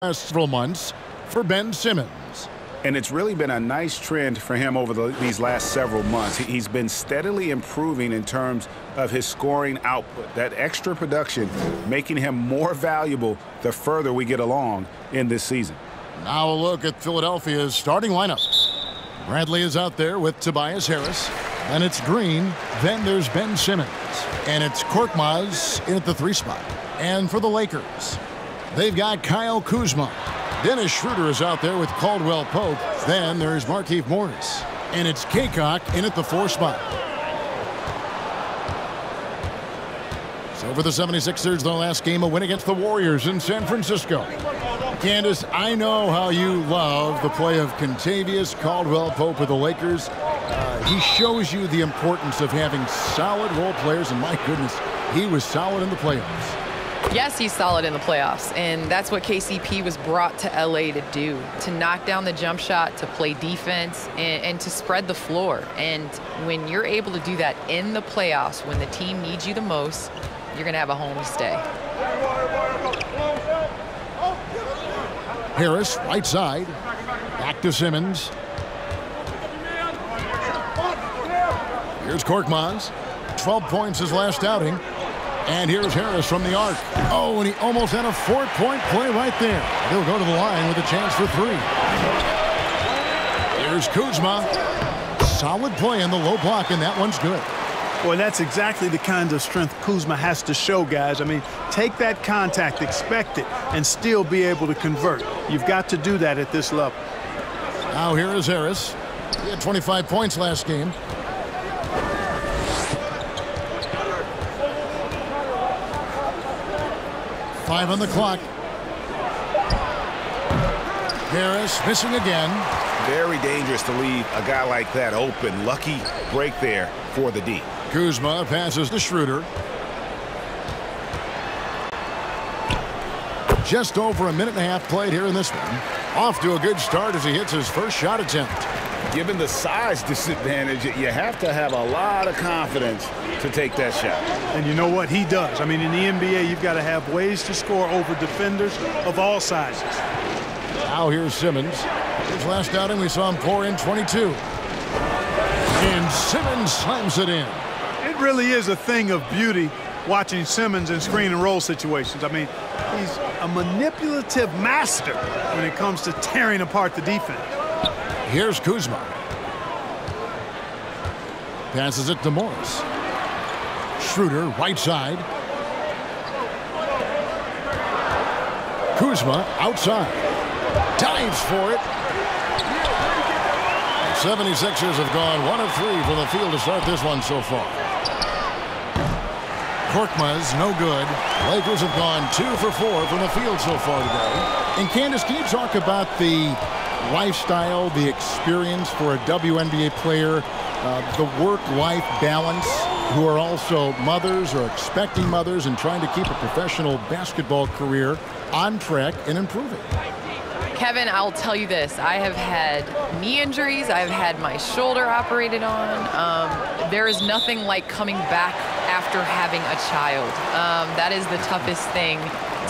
last several months for Ben Simmons. And it's really been a nice trend for him over these last several months. He's been steadily improving in terms of his scoring output. That extra production making him more valuable the further we get along in this season. Now a look at Philadelphia's starting lineup. Bradley is out there with Tobias Harris. Then it's Green. Then there's Ben Simmons. And it's Korkmaz in at the 3 spot. And for the Lakers, they've got Kyle Kuzma. Dennis Schroeder is out there with Caldwell Pope. Then there's Markieff Morris. And it's Takeoff in at the 4 spot. So for the 76ers, their last game, a win against the Warriors in San Francisco. Candace, I know how you love the play of Kentavious Caldwell Pope with the Lakers. He shows you the importance of having solid role players, and my goodness, he was solid in the playoffs. Yes, he's solid in the playoffs, and that's what KCP was brought to LA to do, to knock down the jump shot, to play defense, and to spread the floor. And when you're able to do that in the playoffs, when the team needs you the most, you're going to have a home to stay. Harris, right side. Back to Simmons. Here's Korkmaz. 12 points his last outing. And here's Harris from the arc. Oh, and he almost had a 4-point play right there. He'll go to the line with a chance for 3. Here's Kuzma. Solid play in the low block, and that one's good. Boy, that's exactly the kind of strength Kuzma has to show, guys. I mean, take that contact, expect it, and still be able to convert. You've got to do that at this level. Now here is Harris. He had 25 points last game. Five on the clock. Harris missing again. Very dangerous to leave a guy like that open. Lucky break there for the D. Kuzma passes to Schroeder. Just over a minute and a half played here in this one. Off to a good start as he hits his first shot attempt. Given the size disadvantage, you have to have a lot of confidence to take that shot. And you know what? He does. I mean, in the NBA, you've got to have ways to score over defenders of all sizes. Now here's Simmons. His last outing, we saw him pour in 22. And Simmons slams it in. It really is a thing of beauty watching Simmons in screen and roll situations. I mean, he's a manipulative master when it comes to tearing apart the defense. Here's Kuzma. Passes it to Morris. Schroeder, right side. Kuzma, outside. Dives for it. The 76ers have gone 1 of 3 from the field to start this one so far. Korkmaz, no good. Lakers have gone 2 for 4 from the field so far today. And Candace, can you talk about the lifestyle, the experience for a WNBA player, the work-life balance, who are also mothers or expecting mothers and trying to keep a professional basketball career on track and improving? Kevin, I'll tell you this. I have had knee injuries. I've had my shoulder operated on. There is nothing like coming back after having a child. That is the toughest thing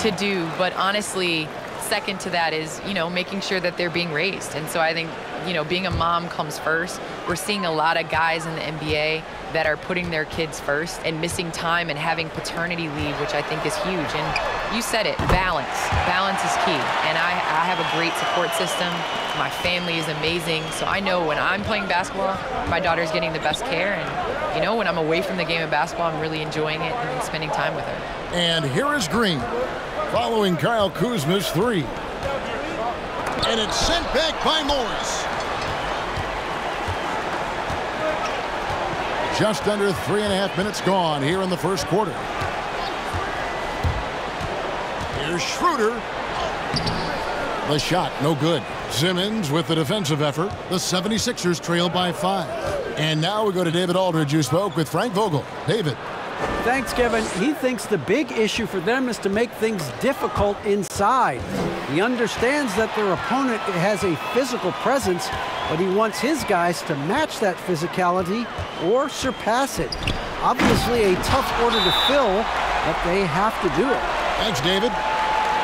to do. But honestly, second to that is, making sure that they're being raised. And so I think, being a mom comes first. We're seeing a lot of guys in the NBA that are putting their kids first and missing time and having paternity leave, which I think is huge. And you said it, balance. Balance is key. And I have a great support system. My family is amazing. So I know when I'm playing basketball, my daughter's getting the best care. And, when I'm away from the game of basketball, I'm really enjoying it and spending time with her. And here is Green, following Kyle Kuzma's 3. And it's sent back by Morris. Just under 3.5 minutes gone here in the first quarter. Here's Schroeder. The shot, no good. Simmons with the defensive effort. The 76ers trail by 5. And now we go to David Aldridge, who spoke with Frank Vogel. David. Thanks, Kevin. He thinks the big issue for them is to make things difficult inside. He understands that their opponent has a physical presence, but he wants his guys to match that physicality or surpass it. Obviously a tough order to fill, but they have to do it. Thanks, David.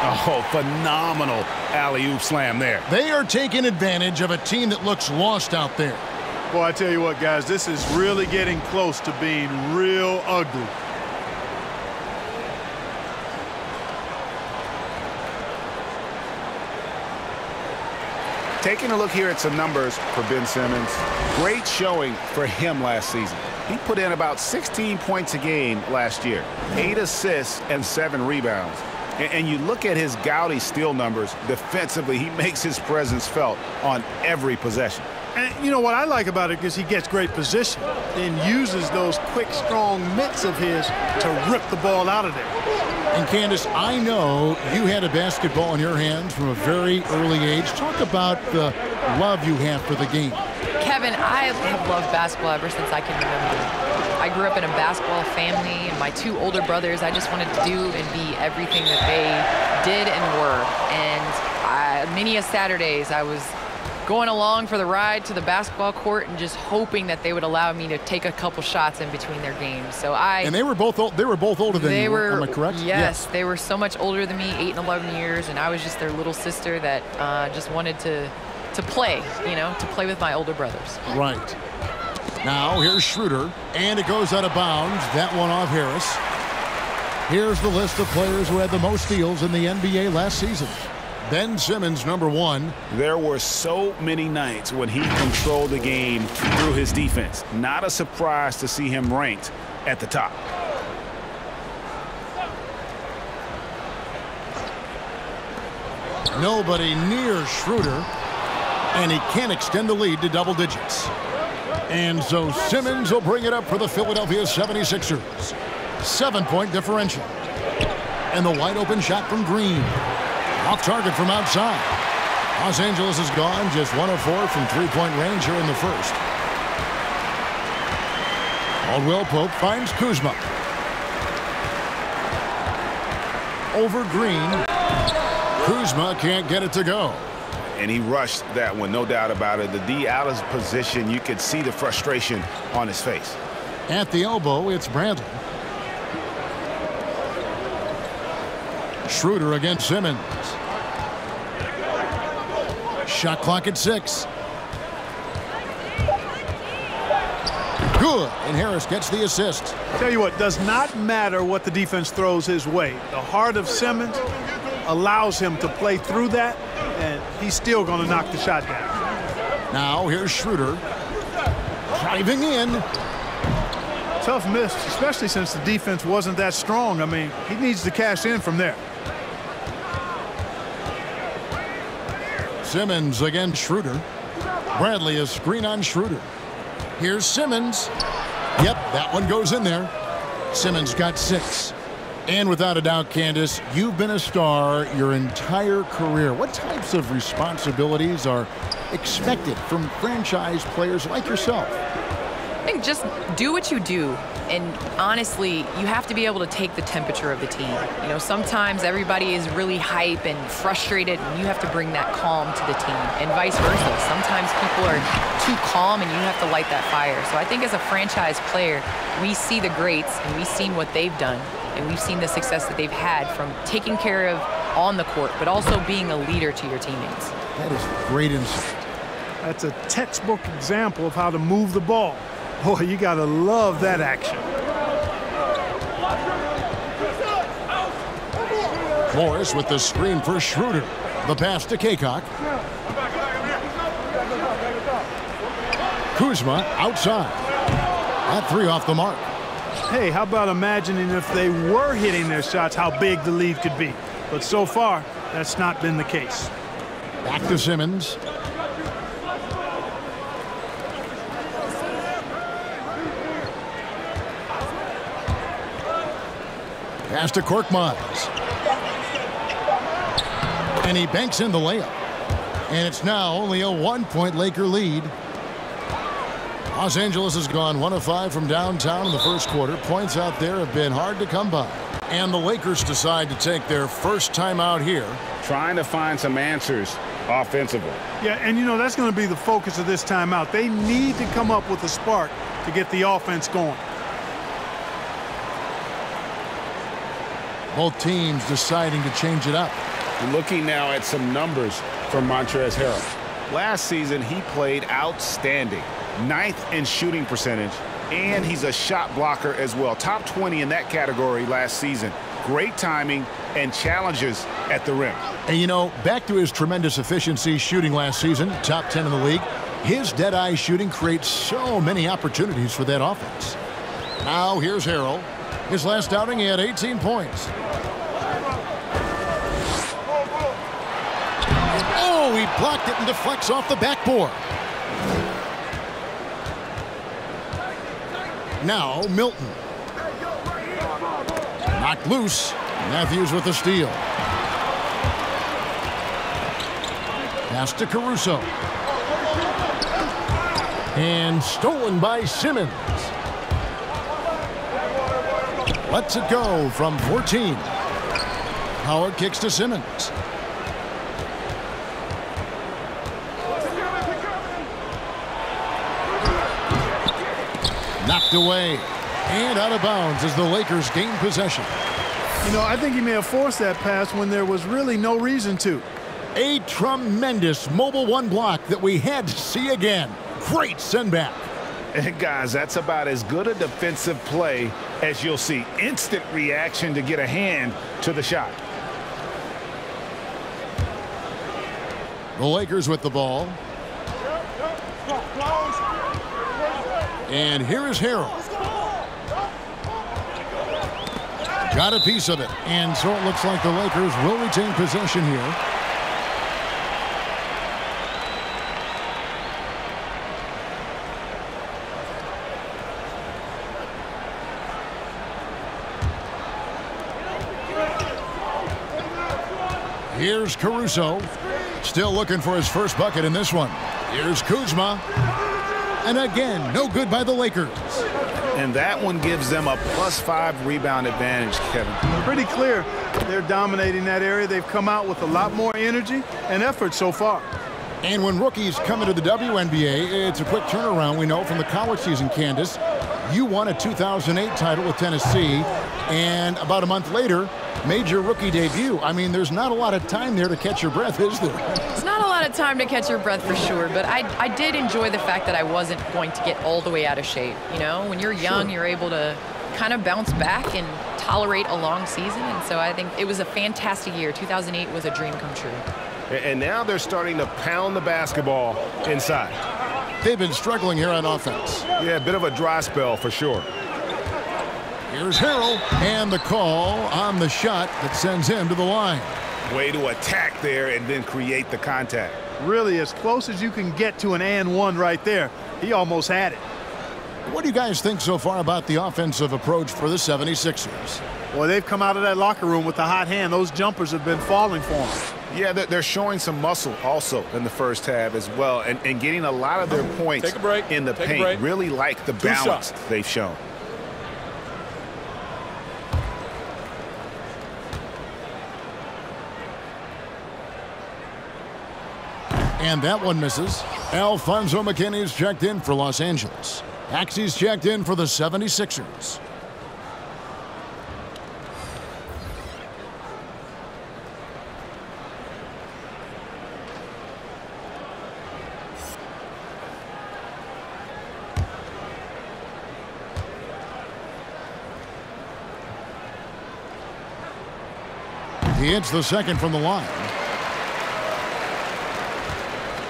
Oh, phenomenal alley-oop slam there. They are taking advantage of a team that looks lost out there. Boy, I tell you what, guys, this is really getting close to being real ugly. Taking a look here at some numbers for Ben Simmons. Great showing for him last season. He put in about 16 points a game last year, 8 assists and 7 rebounds. And you look at his gaudy steal numbers defensively, he makes his presence felt on every possession. And you know what I like about it is he gets great position and uses those quick, strong mitts of his to rip the ball out of there. And Candace, I know you had a basketball in your hands from a very early age. Talk about the love you have for the game. Kevin, I have loved basketball ever since I can remember. I grew up in a basketball family, and my 2 older brothers, I just wanted to do and be everything that they did and were. And many a Saturdays, I was going along for the ride to the basketball court and just hoping that they would allow me to take a couple shots in between their games. And they were both older than you. Am I correct? Yes, they were so much older than me, 8 and 11 years, and I was just their little sister that just wanted to play, to play with my older brothers. Right. Now here's Schroeder, and it goes out of bounds. That one off Harris. Here's the list of players who had the most steals in the NBA last season. Ben Simmons, number 1. There were so many nights when he controlled the game through his defense. Not a surprise to see him ranked at the top. Nobody near Schroeder, and he can't extend the lead to double digits. And so Simmons will bring it up for the Philadelphia 76ers. 7-point differential. And the wide open shot from Green. Off target from outside. Los Angeles is gone, just 1 of 4 from 3-point range here in the first. Caldwell Pope finds Kuzma. Over Green. Kuzma can't get it to go. And he rushed that one, no doubt about it. The D out of position, you could see the frustration on his face. At the elbow, it's Bradley. Schroeder against Simmons. Shot clock at 6. Good, and Harris gets the assist. Tell you what, does not matter what the defense throws his way. The heart of Simmons allows him to play through that, and he's still going to knock the shot down. Now here's Schroeder driving in. Tough miss, especially since the defense wasn't that strong. I mean, he needs to cash in from there. Simmons against Schroeder. Bradley a screen on Schroeder. Here's Simmons. Yep, that one goes in there. Simmons got 6. And without a doubt, Candace, you've been a star your entire career. What types of responsibilities are expected from franchise players like yourself? I think just do what you do. And honestly, you have to be able to take the temperature of the team. Sometimes everybody is really hype and frustrated, and you have to bring that calm to the team, and vice versa. Sometimes people are too calm, and you have to light that fire. So I think as a franchise player, we see the greats, and we've seen what they've done, and we've seen the success that they've had from taking care of on the court, but also being a leader to your teammates. That is great insight. That's a textbook example of how to move the ball. Boy, you got to love that action. Morris with the screen for Schroeder. The pass to Takeoff. Kuzma outside. That 3 off the mark. Hey, how about imagining if they were hitting their shots, how big the lead could be. But so far, that's not been the case. Back to Simmons. Pass to Korkmaz. And he banks in the layup. And it's now only a 1-point Laker lead. Los Angeles has gone 1 of 5 from downtown in the first quarter. Points out there have been hard to come by. And the Lakers decide to take their first time out here. Trying to find some answers offensively. Yeah, and that's going to be the focus of this timeout. They need to come up with a spark to get the offense going. Both teams deciding to change it up. Looking now at some numbers from Montrezl Harrell. Last season, he played outstanding. 9th in shooting percentage, and he's a shot blocker as well. Top 20 in that category last season. Great timing and challenges at the rim. And, you know, back to his tremendous efficiency shooting last season, top 10 in the league, his dead-eye shooting creates so many opportunities for that offense. Now here's Harrell. His last outing, he had 18 points. Oh, he blocked it and deflects off the backboard. Now Milton. Knocked loose. Matthews with the steal. Pass to Caruso. And stolen by Simmons. Lets it go from 14. Howard kicks to Simmons. Knocked away and out of bounds as the Lakers gain possession. You know, I think he may have forced that pass when there was really no reason to. A tremendous mobile one block that we had to see again. Great send back. And guys, that's about as good a defensive play as you'll see. Instant reaction to get a hand to the shot. The Lakers with the ball. And here is Harrell. Got a piece of it. And so it looks like the Lakers will retain possession here. Here's Caruso. Still looking for his first bucket in this one. Here's Kuzma. And again, no good by the Lakers. And that one gives them a +5 rebound advantage, Kevin. Pretty clear they're dominating that area. They've come out with a lot more energy and effort so far. And when rookies come into the WNBA, it's a quick turnaround. We know from the college season, Candace, you won a 2008 title with Tennessee, and about a month later, made your rookie debut. I mean, there's not a lot of time there to catch your breath, is there? It's not a lot of time to catch your breath for sure, but I did enjoy the fact that I wasn't going to get all the way out of shape. You know, when you're young, you're able to kind of bounce back and tolerate a long season, and so I think it was a fantastic year. 2008 was a dream come true. And now they're starting to pound the basketball inside. They've been struggling here on offense. Yeah, a bit of a dry spell for sure. Here's Harrell, and the call on the shot that sends him to the line. Way to attack there and then create the contact. Really, as close as you can get to an and one right there. He almost had it. What do you guys think so far about the offensive approach for the 76ers? Well, they've come out of that locker room with a hot hand. Those jumpers have been falling for them. Yeah, they're showing some muscle also in the first half as well, and getting a lot of their points in the paint. Really like the balance they've shown. And that one misses. Alfonso McKinney's checked in for Los Angeles. Axie's checked in for the 76ers. He hits the second from the line.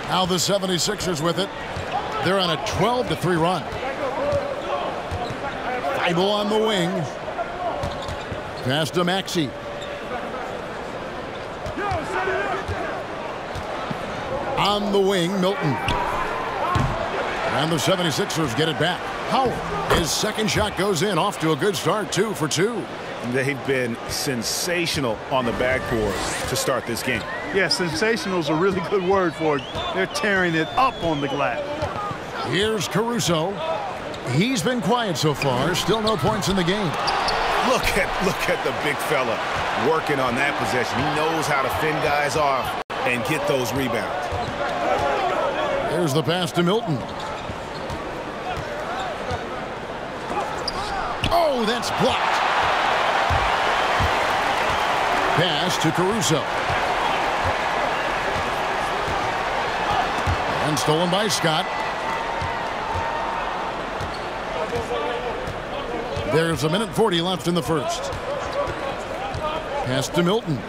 Now the 76ers with it. They're on a 12-3 run. Feibel on the wing. Pass to Maxey. On the wing, Milton. And the 76ers get it back. Howard, his second shot goes in. Off to a good start, 2 for 2. They've been sensational on the backboard to start this game. Yeah, sensational is a really good word for it. They're tearing it up on the glass. Here's Caruso. He's been quiet so far. Still no points in the game. Look at the big fella working on that possession. He knows how to fend guys off and get those rebounds. Here's the pass to Milton. Oh, that's blocked. Pass to Caruso. And stolen by Scott. There's 1:40 left in the first. Pass to Milton.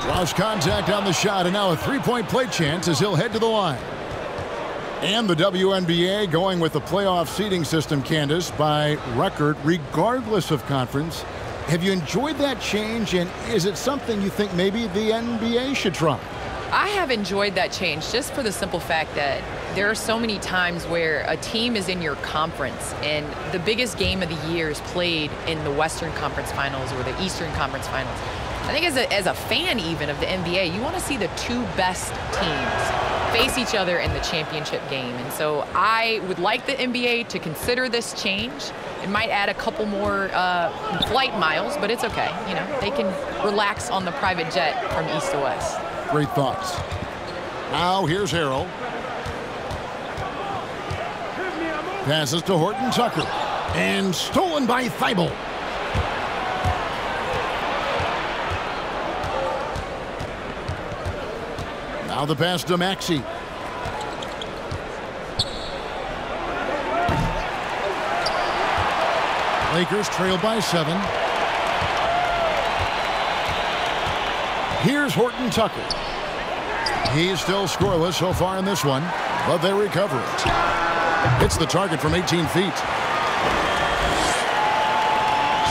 Draws contact on the shot, and now a three-point play chance as he'll head to the line. And the WNBA going with the playoff seeding system, Candace, by record, regardless of conference. Have you enjoyed that change, and is it something you think maybe the NBA should try? I have enjoyed that change just for the simple fact that there are so many times where a team is in your conference and the biggest game of the year is played in the Western Conference Finals or the Eastern Conference Finals. I think as a fan even of the NBA, you want to see the two best teams face each other in the championship game. And so I would like the NBA to consider this change. It might add a couple more flight miles, but it's okay. You know, they can relax on the private jet from east to west. Great thoughts. Now here's Harrell. Passes to Horton Tucker. And stolen by Thibault. Now the pass to Maxey. Lakers trail by 7. Here's Horton Tucker. He's still scoreless so far in this one, but they recover it. Hits the target from 18 feet.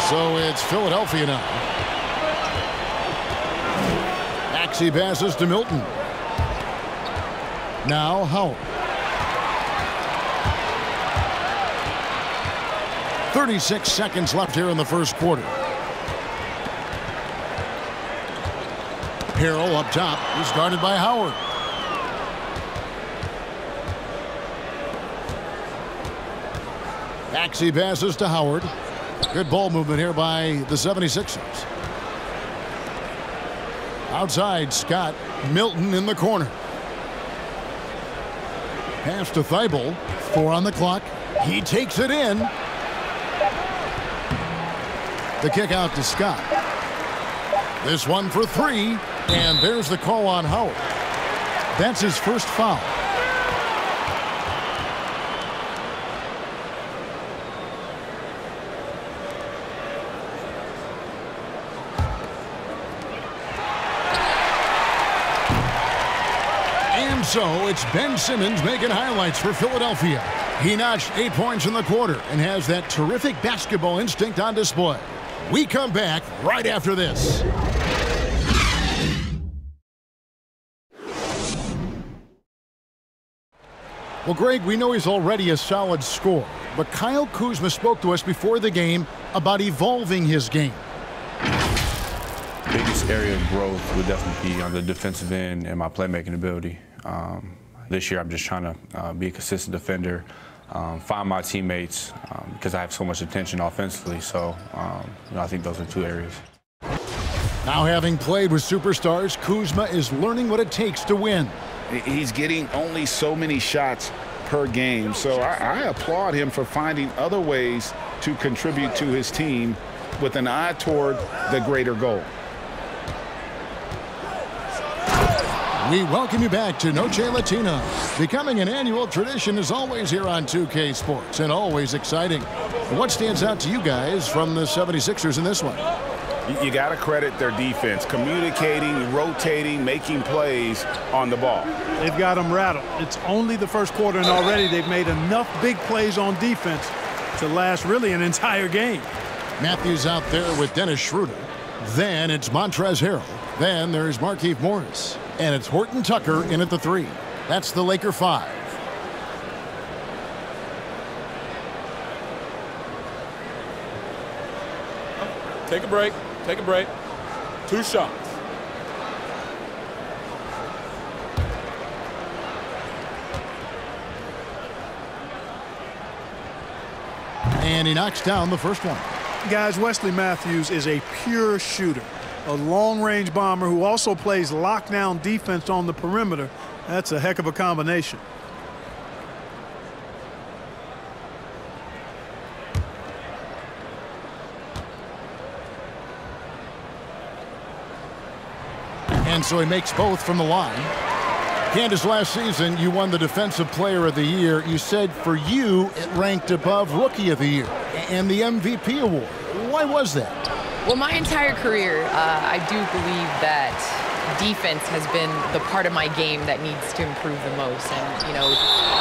So it's Philadelphia now. Maxey passes to Milton. Now Howard. 36 seconds left here in the first quarter. Harrell up top. He's guarded by Howard. Maxey passes to Howard. Good ball movement here by the 76ers. Outside, Scott. Milton in the corner. Pass to Thibault. 4 on the clock. He takes it in. The kick out to Scott. This one for 3. And there's the call on Howard. That's his first foul. And so it's Ben Simmons making highlights for Philadelphia. He notched 8 points in the quarter and has that terrific basketball instinct on display. We come back right after this. Well, Greg, we know he's already a solid scorer, but Kyle Kuzma spoke to us before the game about evolving his game. Biggest area of growth would definitely be on the defensive end and my playmaking ability. This year, I'm just trying to be a consistent defender, find my teammates because I have so much attention offensively. So, I think those are 2 areas. Now, having played with superstars, Kuzma is learning what it takes to win. He's getting only so many shots per game, so I applaud him for finding other ways to contribute to his team with an eye toward the greater goal. We welcome you back to Noche Latina. Becoming an annual tradition is always here on 2K Sports and always exciting. What stands out to you guys from the 76ers in this one? You got to credit their defense, communicating, rotating, making plays on the ball. They've got them rattled. It's only the first quarter, and already they've made enough big plays on defense to last really an entire game. Matthews out there with Dennis Schroeder. Then it's Montrezl Harrell. Then there's Markieff Morris. And it's Horton Tucker in at the 3. That's the Laker 5. Take a break. Take a break. 2 shots. And he knocks down the first one. Guys, Wesley Matthews is a pure shooter, a long-range bomber who also plays lockdown defense on the perimeter. That's a heck of a combination. And so he makes both from the line. Candace, last season you won the Defensive Player of the Year. You said for you it ranked above Rookie of the Year and the MVP award. Why was that? Well, my entire career, I do believe that defense has been the part of my game that needs to improve the most. And, you know,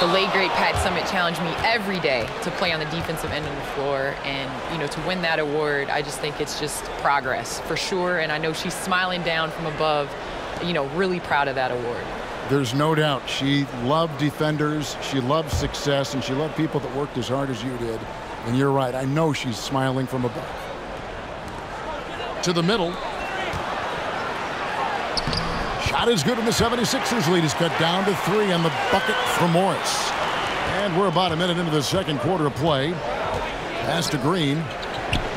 the late great Pat Summitt challenged me every day to play on the defensive end of the floor. And, you know, to win that award, I just think it's just progress for sure. And I know she's smiling down from above, you know, really proud of that award. There's no doubt she loved defenders, she loved success, and she loved people that worked as hard as you did. And you're right, I know she's smiling from above. To the middle. Shot is good, and the 76ers lead is cut down to 3 on the bucket for Morris. And we're about a minute into the second quarter of play. Pass to Green.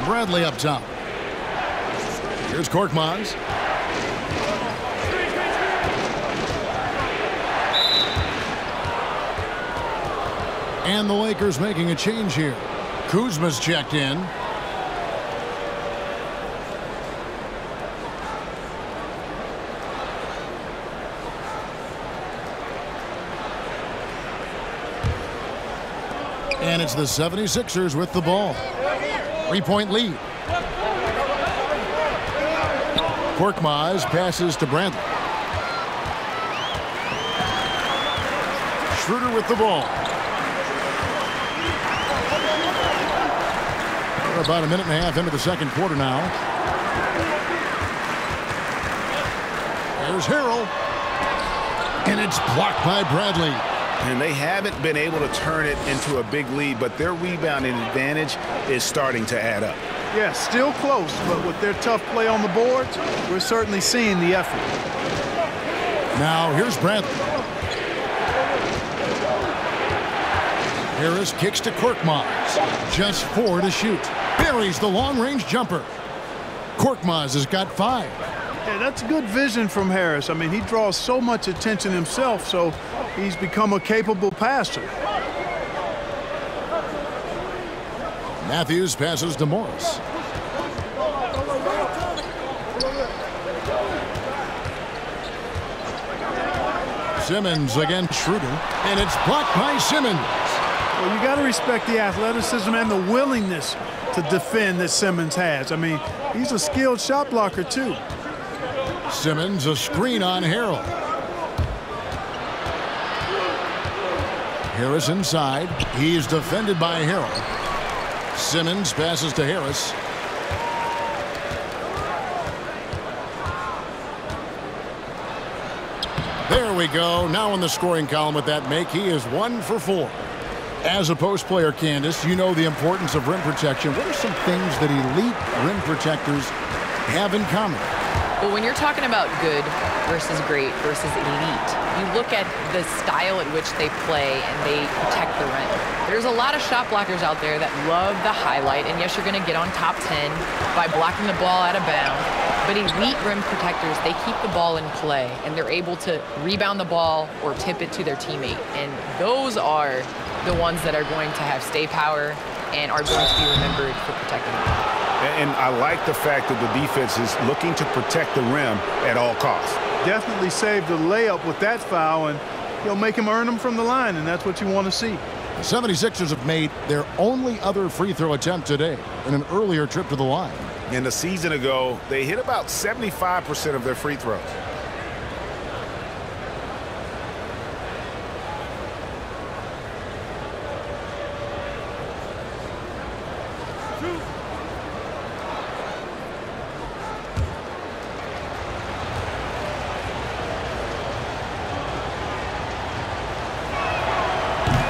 Bradley up top. Here's Korkmaz. And the Lakers making a change here. Kuzma's checked in. And it's the 76ers with the ball. 3-point lead. Korkmaz passes to Bradley. Schroeder with the ball. We're about a minute and a half into the second quarter now. There's Harrell. And it's blocked by Bradley. And they haven't been able to turn it into a big lead, but their rebounding advantage is starting to add up. Yeah, still close, but with their tough play on the boards, we're certainly seeing the effort. Now here's Bradley. Harris kicks to Korkmaz. Just 4 to shoot. Buries the long-range jumper. Korkmaz has got 5. Yeah, that's good vision from Harris. I mean, he draws so much attention himself, so he's become a capable passer. Matthews passes to Morris. Simmons against Schroeder, and it's blocked by Simmons. Well, you got to respect the athleticism and the willingness to defend that Simmons has. I mean, he's a skilled shot blocker, too. Simmons, a screen on Harrell. Harris inside. He's defended by Harrell. Simmons passes to Harris. There we go. Now in the scoring column with that make, he is 1 for 4. As a post player, Candace, you know the importance of rim protection. What are some things that elite rim protectors have in common? Well, when you're talking about good versus great versus elite, you look at the style at which they play and they protect the rim. There's a lot of shot blockers out there that love the highlight, and yes, you're going to get on top 10 by blocking the ball out of bounds. But elite rim protectors, they keep the ball in play, and they're able to rebound the ball or tip it to their teammate. And those are the ones that are going to have stay power and are going to be remembered for protecting the ball. And I like the fact that the defense is looking to protect the rim at all costs. Definitely saved the layup with that foul, and he'll make him earn them from the line, and that's what you want to see. The 76ers have made their only other free throw attempt today in an earlier trip to the line. And a season ago, they hit about 75% of their free throws.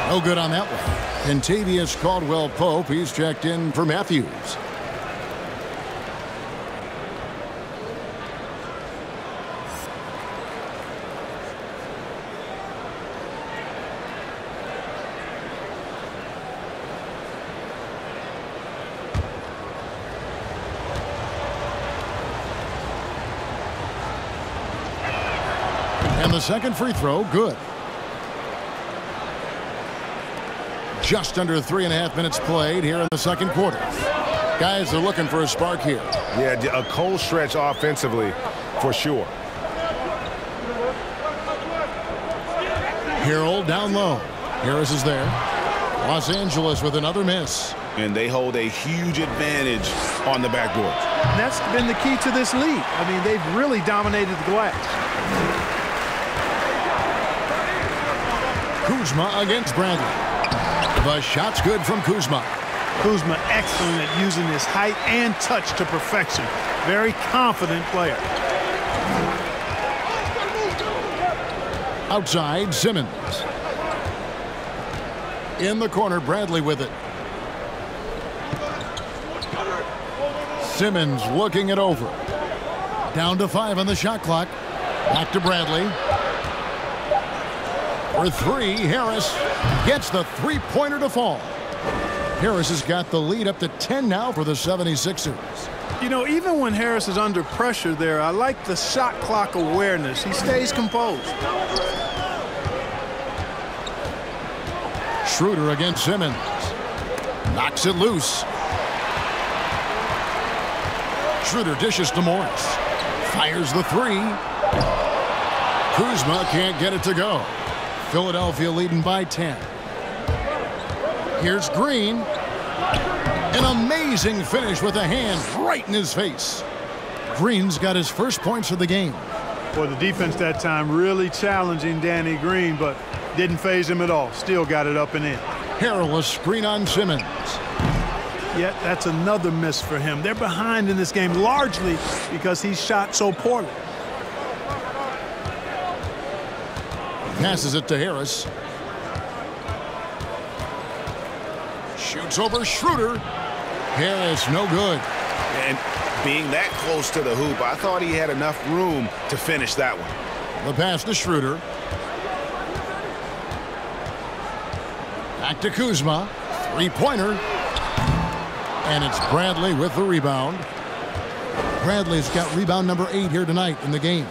No good on that one. Kentavious Caldwell-Pope, he's checked in for Matthews. And the second free throw, good. Just under 3.5 minutes played here in the second quarter. Guys are looking for a spark here. Yeah, a cold stretch offensively for sure. Harrell down low. Harris is there. Los Angeles with another miss. And they hold a huge advantage on the backboard. And that's been the key to this lead. I mean, they've really dominated the glass. Kuzma against Bradley. The shot's good from Kuzma. Kuzma excellent at using his height and touch to perfection. Very confident player. Outside, Simmons. In the corner, Bradley with it. Simmons looking it over. Down to 5 on the shot clock. Back to Bradley. For 3, Harris gets the three-pointer to fall. Harris has got the lead up to 10 now for the 76ers. You know, even when Harris is under pressure there, I like the shot clock awareness. He stays composed. Schroeder against Simmons. Knocks it loose. Schroeder dishes to Morris. Fires the 3. Kuzma can't get it to go. Philadelphia leading by 10. Here's Green. An amazing finish with a hand right in his face. Green's got his first points of the game. Boy, the defense that time really challenging Danny Green, but didn't faze him at all. Still got it up and in. Harrell a screen on Simmons. Yet that's another miss for him. They're behind in this game largely because he shot so poorly. Passes it to Harris. Shoots over Schroeder. Harris no good. And being that close to the hoop, I thought he had enough room to finish that one. The pass to Schroeder. Back to Kuzma. Three-pointer. And it's Bradley with the rebound. Bradley's got rebound number 8 here tonight in the game.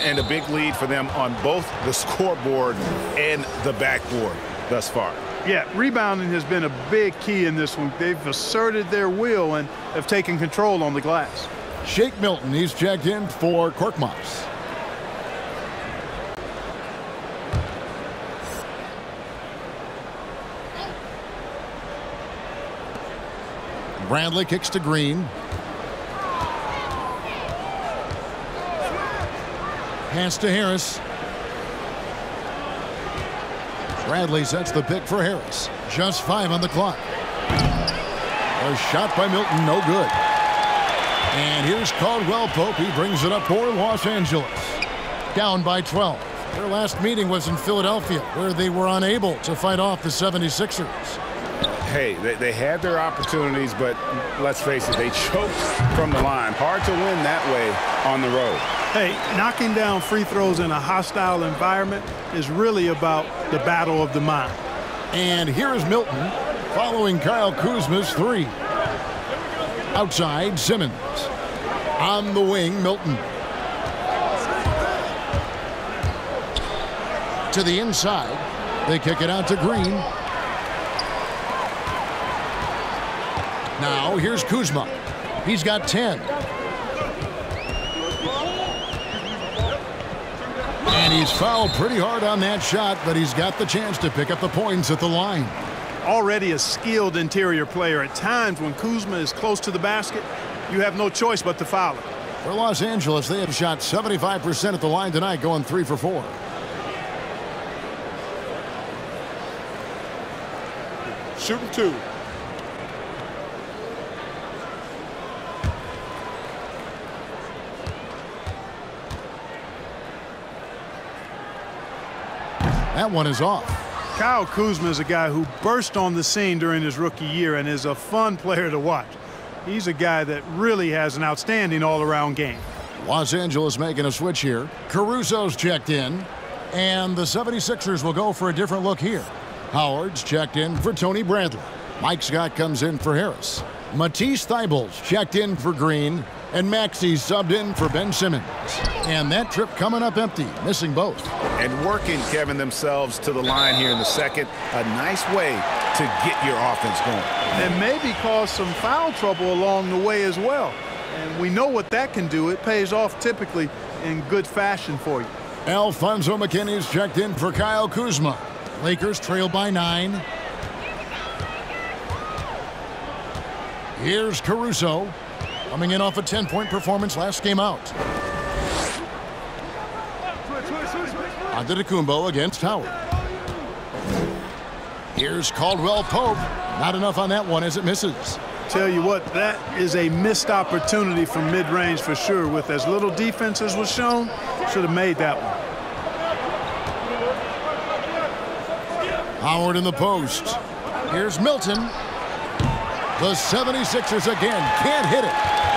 And a big lead for them on both the scoreboard and the backboard thus far. Yeah, rebounding has been a big key in this one. They've asserted their will and have taken control on the glass. Shake Milton, he's checked in for Korkmaz. Bradley kicks to Green. Pass to Harris. Bradley sets the pick for Harris. Just 5 on the clock. A shot by Milton, no good. And here's Caldwell Pope. He brings it up for Los Angeles. Down by 12. Their last meeting was in Philadelphia, where they were unable to fight off the 76ers. Hey, they had their opportunities, but let's face it, they choked from the line. Hard to win that way on the road. Hey, knocking down free throws in a hostile environment is really about the battle of the mind. And here's Milton following Kyle Kuzma's 3. Outside, Simmons. On the wing, Milton. To the inside. They kick it out to Green. Now here's Kuzma. He's got 10. And he's fouled pretty hard on that shot, but he's got the chance to pick up the points at the line. Already a skilled interior player. At times when Kuzma is close to the basket, you have no choice but to foul it. For Los Angeles, they have shot 75% at the line tonight, going 3 for 4. Shooting 2. That one is off. Kyle Kuzma is a guy who burst on the scene during his rookie year and is a fun player to watch. He's a guy that really has an outstanding all-around game. Los Angeles making a switch here. Caruso's checked in, and the 76ers will go for a different look here. Howard's checked in for Tony Bradley. Mike Scott comes in for Harris. Matisse Thybulle's checked in for Green, and Maxey's subbed in for Ben Simmons. And that trip coming up empty, missing both. And working, Kevin, themselves to the line here in the second. A nice way to get your offense going. And maybe cause some foul trouble along the way as well. And we know what that can do. It pays off typically in good fashion for you. Alfonso McKinney's checked in for Kyle Kuzma. Lakers trail by 9. Here's Caruso, coming in off a 10-point performance last game out. Antetokounmpo against Howard. Here's Caldwell Pope. Not enough on that one as it misses. Tell you what, that is a missed opportunity from mid-range for sure. With as little defense as was shown, should have made that one. Howard in the post. Here's Milton. The 76ers again can't hit it.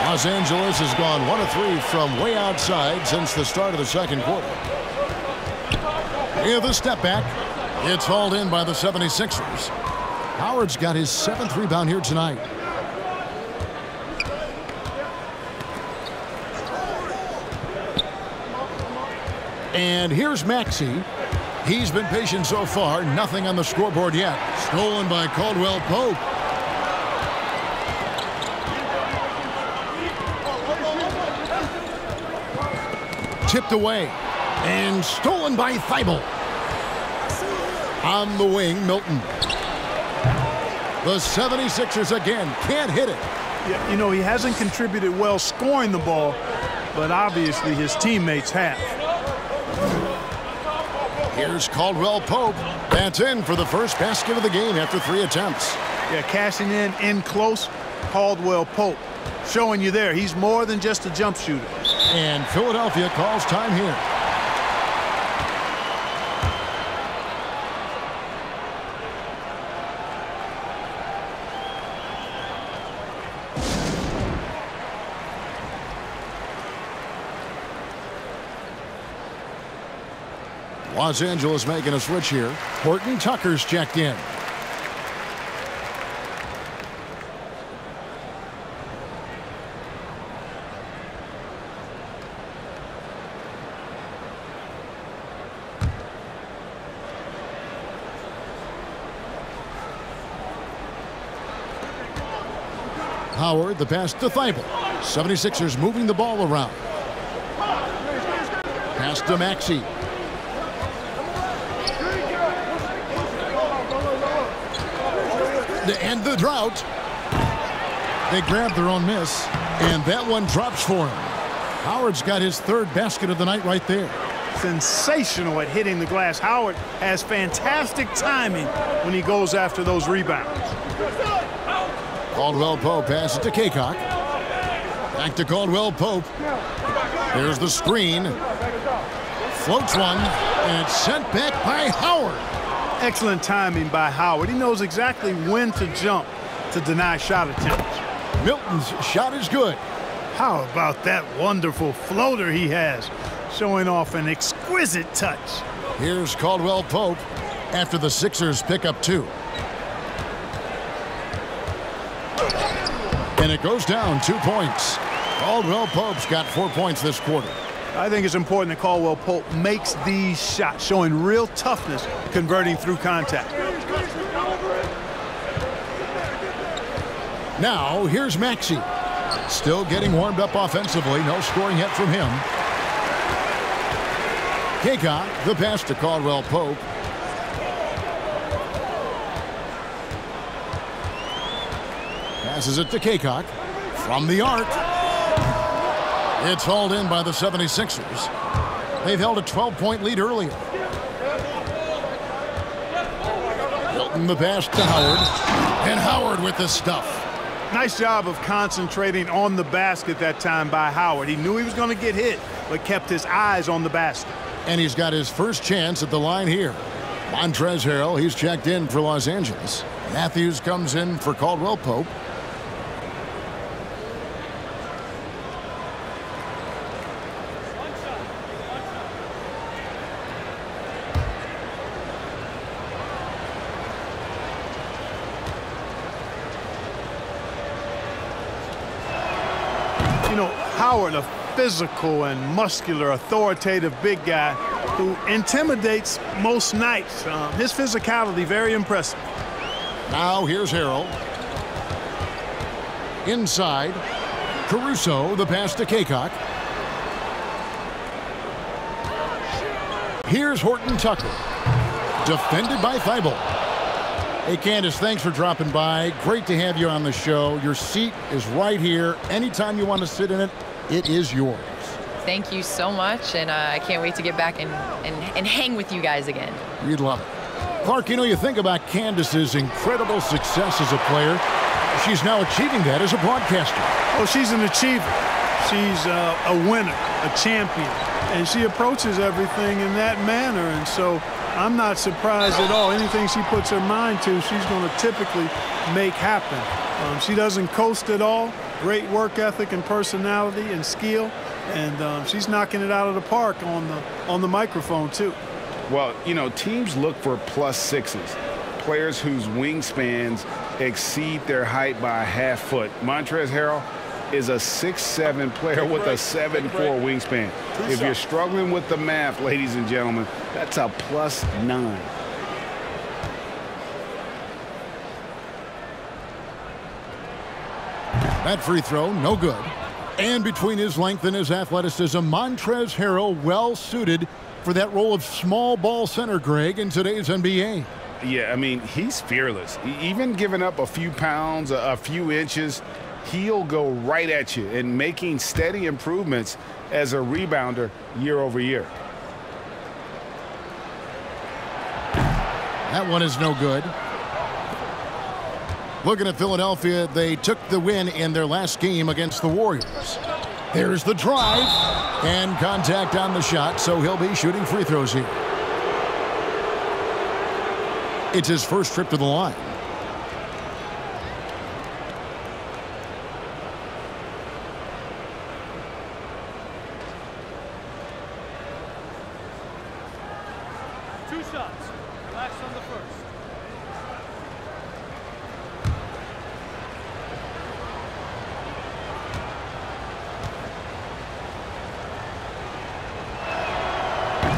Los Angeles has gone 1 of 3 from way outside since the start of the second quarter. With a step back, it's hauled in by the 76ers. Howard's got his 7th rebound here tonight. And here's Maxey. He's been patient so far. Nothing on the scoreboard yet. Stolen by Caldwell Pope. Tipped away. And stolen by Thibault. On the wing, Milton. The 76ers again can't hit it. Yeah, you know, he hasn't contributed well scoring the ball, but obviously his teammates have. Here's Caldwell Pope. That's in for the first basket of the game after 3 attempts. Yeah, cashing in close. Caldwell Pope showing you there. He's more than just a jump shooter. And Philadelphia calls time here. Los Angeles making a switch here. Horton Tucker's checked in. Howard, the pass to Thibault. 76ers moving the ball around. Pass to Maxey. To end the drought. They grabbed their own miss, and that one drops for him. Howard's got his 3rd basket of the night right there. Sensational at hitting the glass. Howard has fantastic timing when he goes after those rebounds. Caldwell Pope passes to Takeoff. Back to Caldwell Pope. There's the screen. Floats one, and it's sent back by Howard. Excellent timing by Howard. He knows exactly when to jump to deny shot attempts. Milton's shot is good. How about that wonderful floater he has, showing off an exquisite touch. Here's Caldwell Pope after the Sixers pick up 2. And it goes down 2 points. Caldwell Pope's got 4 points this quarter. I think it's important that Caldwell Pope makes these shots, showing real toughness, converting through contact. Now, here's Maxey. Still getting warmed up offensively. No scoring yet from him. Takeoff, the pass to Caldwell Pope. Passes it to Takeoff from the arc. It's hauled in by the 76ers. They've held a 12-point lead earlier. Milton the pass to Howard. And Howard with the stuff. Nice job of concentrating on the basket that time by Howard. He knew he was going to get hit, but kept his eyes on the basket. And he's got his first chance at the line here. Montrezl Harrell, he's checked in for Los Angeles. Matthews comes in for Caldwell Pope. You know, Howard, a physical and muscular, authoritative big guy who intimidates most nights. His physicality, very impressive. Now here's Harrell. Inside. Caruso, the pass to Takeoff. Here's Horton Tucker. Defended by Thibault. Hey, Candace, thanks for dropping by. Great to have you on the show. Your seat is right here. Anytime you want to sit in it, it is yours. Thank you so much, and I can't wait to get back and hang with you guys again. You'd love it. Clark, you think about Candace's incredible success as a player. She's now achieving that as a broadcaster. Oh, she's an achiever. She's a winner, a champion, and she approaches everything in that manner. And so I'm not surprised at all. Anything she puts her mind to, she's going to typically make happen. She doesn't coast at all. Great work ethic and personality and skill, and she's knocking it out of the park on the microphone too. Well, teams look for +6s, players whose wingspans exceed their height by a half foot. Montrezl Harrell is a 6'7" player with a 7'4" wingspan. If you're struggling with the math, ladies and gentlemen, that's a +9. That free throw, no good. And between his length and his athleticism, Montrezl Harrell well suited for that role of small ball center, Greg, in today's NBA. Yeah, I mean, he's fearless. Even giving up a few pounds, a few inches, he'll go right at you and making steady improvements as a rebounder year over year. That one is no good. Looking at Philadelphia, they took the win in their last game against the Warriors. There's the drive and contact on the shot, so he'll be shooting free throws here. It's his first trip to the line. Two shots. Relax on the first.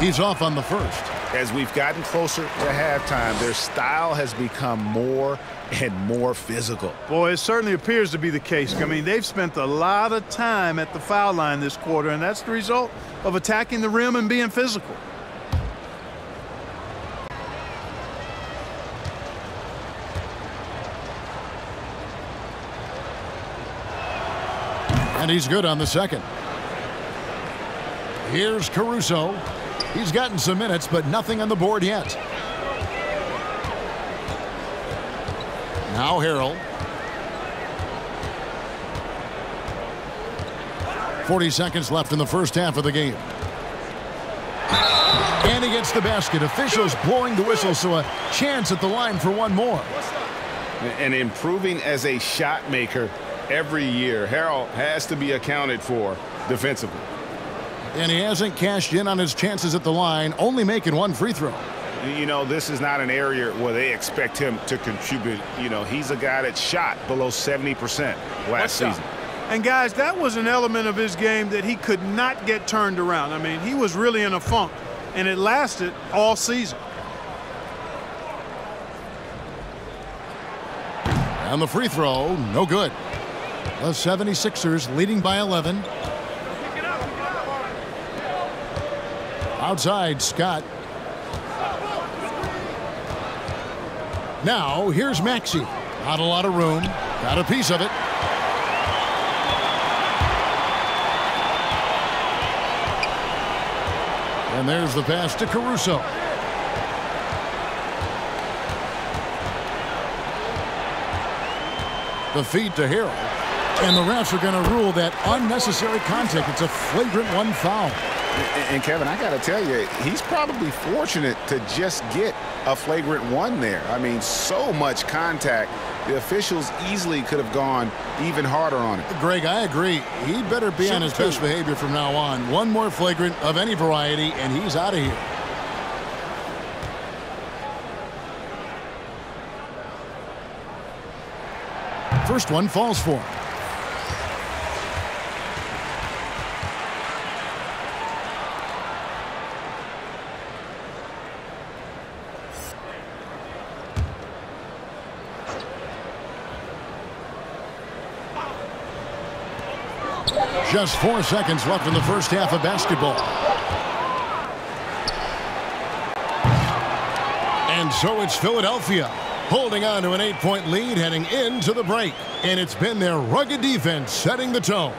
He's off on the first. As we've gotten closer to halftime, their style has become more and more physical. Boy, it certainly appears to be the case. I mean, they've spent a lot of time at the foul line this quarter, and that's the result of attacking the rim and being physical. And he's good on the second. Here's Caruso. He's gotten some minutes, but nothing on the board yet. Now Harrell. 40 seconds left in the first half of the game. And he gets the basket. Officials blowing the whistle, so a chance at the line for one more. And improving as a shot maker every year. Harrell has to be accounted for defensively. And he hasn't cashed in on his chances at the line, only making one free throw. This is not an area where they expect him to contribute. He's a guy that shot below 70% last season. And, guys, that was an element of his game that he could not get turned around. I mean, he was really in a funk, and it lasted all season. And the free throw, no good. The 76ers leading by 11. Outside, Scott. Now, here's Maxey. Not a lot of room. Got a piece of it. And there's the pass to Caruso. The feed to Harrell. And the refs are going to rule that unnecessary contact. It's a flagrant one foul. And Kevin, I got to tell you, he's probably fortunate to just get a flagrant one there. I mean, so much contact. The officials easily could have gone even harder on it. Greg, I agree. He better be on his best behavior from now on. One more flagrant of any variety, and he's out of here. First one falls for him. Just 4 seconds left in the first half of basketball. And so it's Philadelphia holding on to an 8-point lead heading into the break. And it's been their rugged defense setting the tone.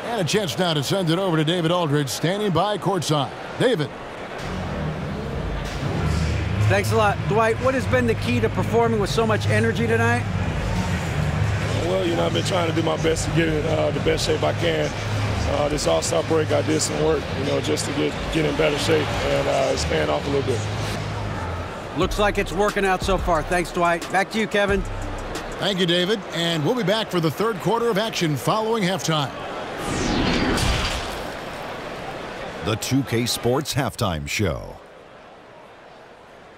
And a chance now to send it over to David Aldridge standing by courtside. David. Thanks a lot. Dwight, what has been the key to performing with so much energy tonight? Well, I've been trying to do my best to get in the best shape I can. This All-Star break, I did some work, just to get in better shape and expand off a little bit. Looks like it's working out so far. Thanks, Dwight. Back to you, Kevin. Thank you, David. And we'll be back for the third quarter of action following halftime. The 2K Sports Halftime Show.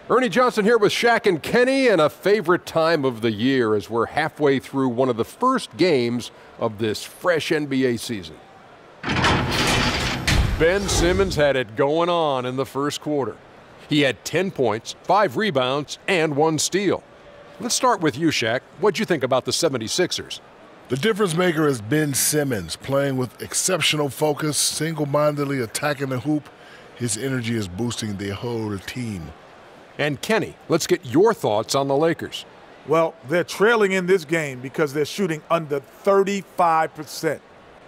Ernie Johnson here with Shaq and Kenny, and a favorite time of the year as we're halfway through one of the first games of this fresh NBA season. Ben Simmons had it going on in the first quarter. He had 10 points, 5 rebounds, and 1 steal. Let's start with you, Shaq. What'd you think about the 76ers? The difference maker is Ben Simmons, playing with exceptional focus, single-mindedly attacking the hoop. His energy is boosting the whole team. And Kenny, let's get your thoughts on the Lakers. Well, they're trailing in this game because they're shooting under 35%.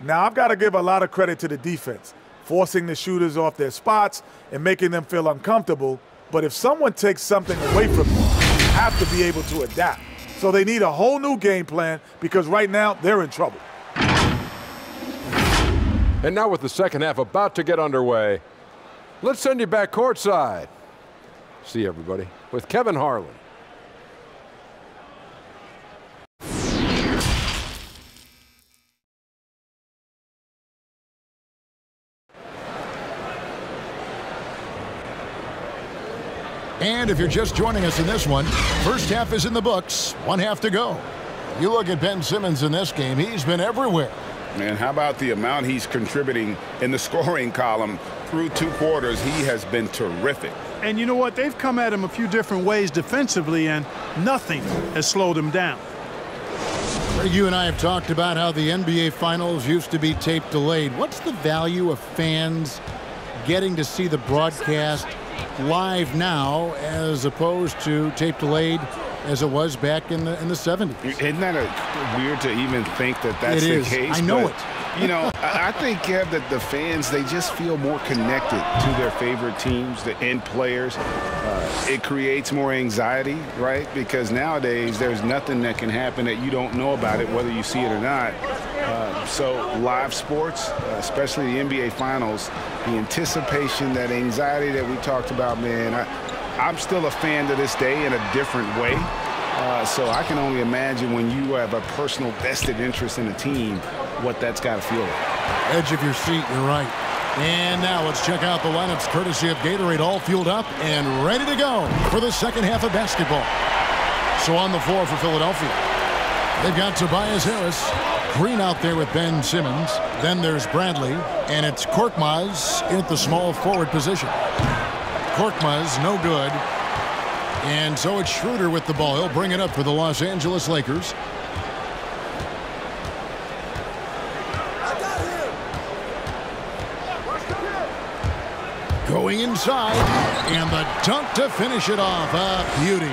Now, I've got to give a lot of credit to the defense, forcing the shooters off their spots and making them feel uncomfortable. But if someone takes something away from them, you have to be able to adapt. So they need a whole new game plan because right now they're in trouble. And now with the second half about to get underway, let's send you back courtside. See everybody with Kevin Harlan. And if you're just joining us in this one, first half is in the books, 1 half to go. You look at Ben Simmons in this game, he's been everywhere. And how about the amount he's contributing in the scoring column through 2 quarters? He has been terrific. And you know what? They've come at him a few different ways defensively, and nothing has slowed him down. You and I have talked about how the NBA Finals used to be tape delayed. What's the value of fans getting to see the broadcast live now as opposed to tape delayed as it was back in the 70s? Isn't that weird to even think that that's the case? I know it. I think, Kev, that the fans, they just feel more connected to their favorite teams and players. It creates more anxiety, right? Because nowadays there's nothing that can happen that you don't know about it, whether you see it or not. So live sports, especially the NBA Finals, the anticipation, that anxiety that we talked about, man, I'm still a fan to this day in a different way. So I can only imagine when you have a personal vested interest in a team, what that's got to feel like. Edge of your seat, you're right. And now let's check out the lineups courtesy of Gatorade, all fueled up and ready to go for the second half of basketball. So on the floor for Philadelphia, they've got Tobias Harris, Green out there with Ben Simmons. Then there's Bradley, and it's Korkmaz in at the small forward position. Korkmaz, no good. And so it's Schroeder with the ball. He'll bring it up for the Los Angeles Lakers. Going inside, and the dunk to finish it off. A beauty.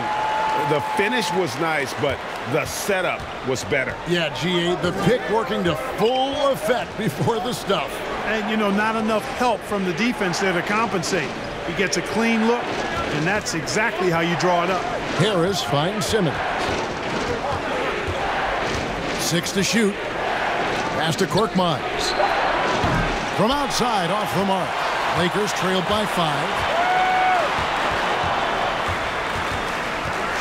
The finish was nice, but the setup was better. Yeah, G8, the pick working to full effect before the stuff. And, not enough help from the defense there to compensate. He gets a clean look, and that's exactly how you draw it up. Harris finds Simmons. 6 to shoot. Pass to Korkmaz. From outside, off the mark. Lakers trailed by 5.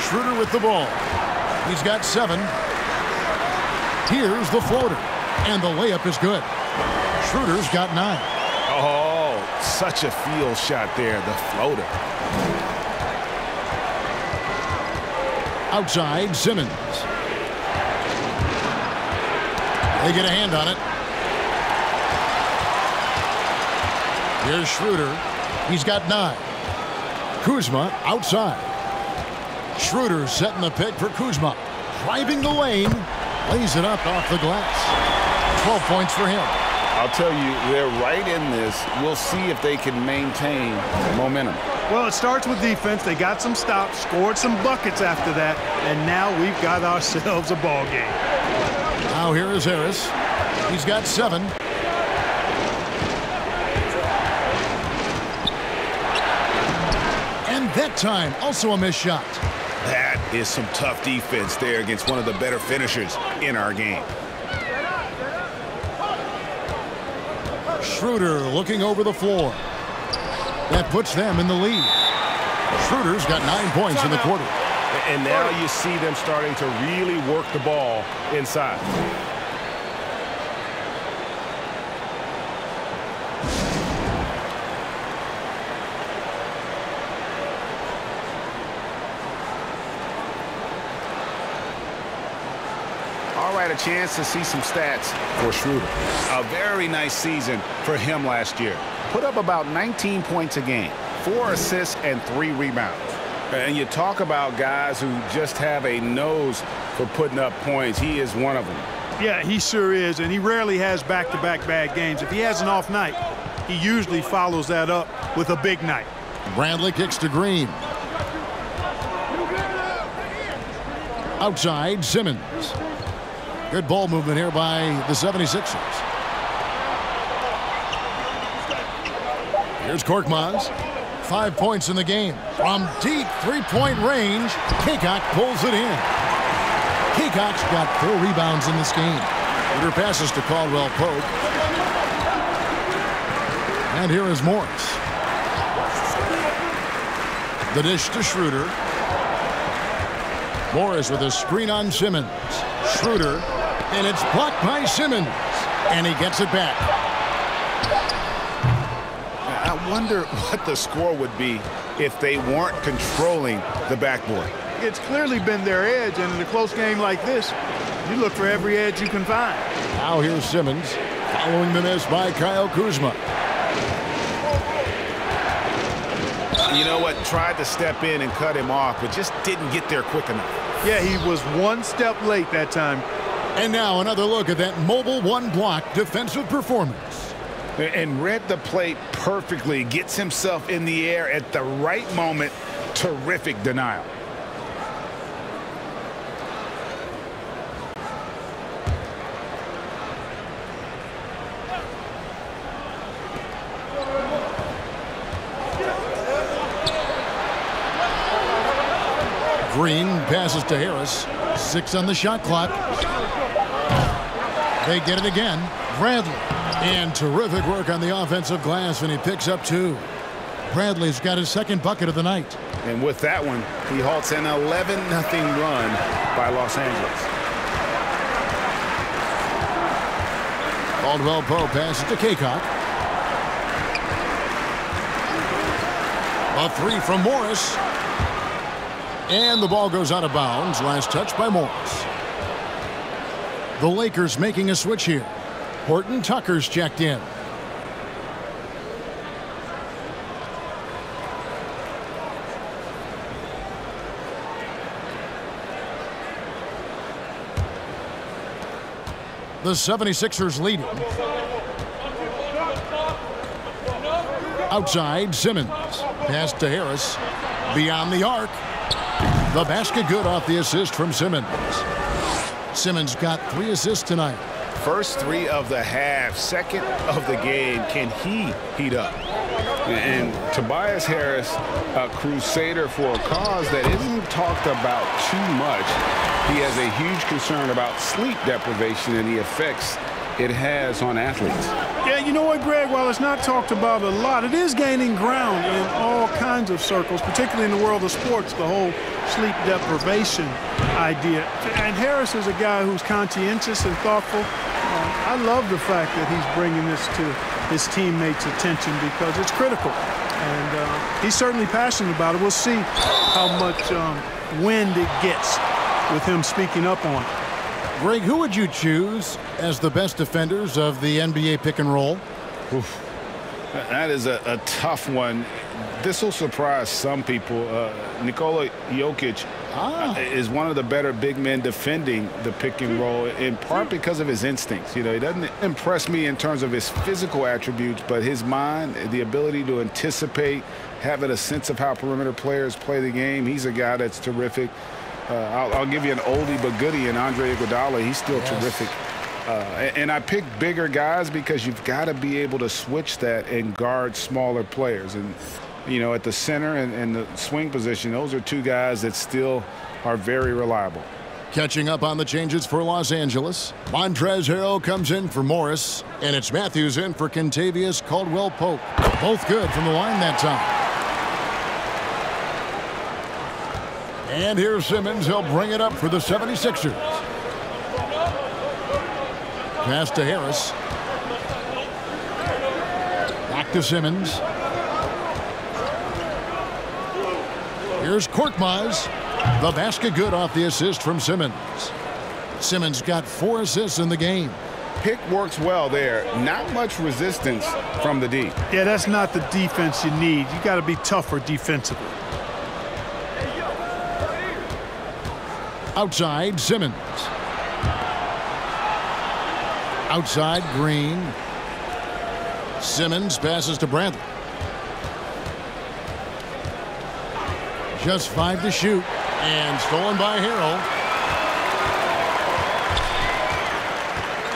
Schroeder with the ball. He's got 7. Here's the floater. And the layup is good. Schroeder's got 9. Oh, such a field shot there, the floater. Outside, Simmons. They get a hand on it. Here's Schroeder. He's got 9. Kuzma outside. Schroeder setting the pick for Kuzma. Driving the lane. Lays it up off the glass. 12 points for him. I'll tell you, they're right in this. We'll see if they can maintain momentum. Well, it starts with defense. They got some stops, scored some buckets after that, and now we've got ourselves a ball game. Now here is Harris. He's got 7. And that time, also a missed shot. That is some tough defense there against one of the better finishers in our game. Schroeder looking over the floor. That puts them in the lead. Schroeder's got 9 points in the quarter. And now you see them starting to really work the ball inside. All right, a chance to see some stats for Schroeder. A very nice season for him last year. Put up about 19 points a game, 4 assists and 3 rebounds. And you talk about guys who just have a nose for putting up points. He is one of them. Yeah, he sure is, and he rarely has back-to-back bad games. If he has an off night, he usually follows that up with a big night. Bradley kicks to Green. Outside, Simmons. Good ball movement here by the 76ers. Here's Korkmaz. 5 points in the game. From deep three-point range, Takeoff pulls it in. Takeoff's got 4 rebounds in this game. Schroeder passes to Caldwell Pope. And here is Morris. The dish to Schroeder. Morris with a screen on Simmons. Schroeder, and it's blocked by Simmons. And he gets it back. I wonder what the score would be if they weren't controlling the backboard. It's clearly been their edge, and in a close game like this, you look for every edge you can find. Now here's Simmons, following the miss by Kyle Kuzma. You know what? Tried to step in and cut him off, but just didn't get there quick enough. Yeah, he was 1 step late that time. And now another look at that mobile one-block defensive performance. And read the play perfectly. Gets himself in the air at the right moment. Terrific denial. Green passes to Harris. 6 on the shot clock. They get it again. Bradley. And terrific work on the offensive glass, and he picks up 2. Bradley's got his 2nd bucket of the night. And with that one, he halts an 11-0 run by Los Angeles. Caldwell Pope passes to Takeoff. A 3 from Morris. And the ball goes out of bounds. Last touch by Morris. The Lakers making a switch here. Horton Tucker's checked in. The 76ers leading. Outside, Simmons. Pass to Harris. Beyond the arc. The basket good off the assist from Simmons. Simmons got 3 assists tonight. First 3 of the half, 2nd of the game. Can he heat up? And Tobias Harris, a crusader for a cause that isn't talked about too much. He has a huge concern about sleep deprivation and the effects it has on athletes. Yeah, you know what, Greg? While it's not talked about a lot, it is gaining ground in all kinds of circles, particularly in the world of sports, the whole sleep deprivation idea. And Harris is a guy who's conscientious and thoughtful. I love the fact that he's bringing this to his teammates' attention because it's critical. And he's certainly passionate about it. We'll see how much wind it gets with him speaking up on it. Greg, who would you choose as the best defenders of the NBA pick and roll? Oof. That is a tough one. This will surprise some people. Nikola Jokic, is one of the better big men defending the pick and roll, in part because of his instincts. You know, he doesn't impress me in terms of his physical attributes, but his mind, the ability to anticipate, having a sense of how perimeter players play the game. He's a guy that's terrific. I'll give you an oldie but goodie in Andre Iguodala. He's still terrific. And I pick bigger guys because you've got to be able to switch that and guard smaller players. And, you know, at the center and the swing position, those are two guys that still are very reliable. Catching up on the changes for Los Angeles. Montrezl Harrell comes in for Morris, and it's Matthews in for Kentavious Caldwell-Pope. Both good from the line that time. And here's Simmons. He'll bring it up for the 76ers. Pass to Harris. Back to Simmons. Here's Korkmaz. The basket good off the assist from Simmons. Simmons got 4 assists in the game. Pick works well there. Not much resistance from the D. Yeah, that's not the defense you need. You got to be tougher defensively. Outside, Simmons. Outside, Green. Simmons passes to Bradley. Just 5 to shoot. And stolen by Harrell.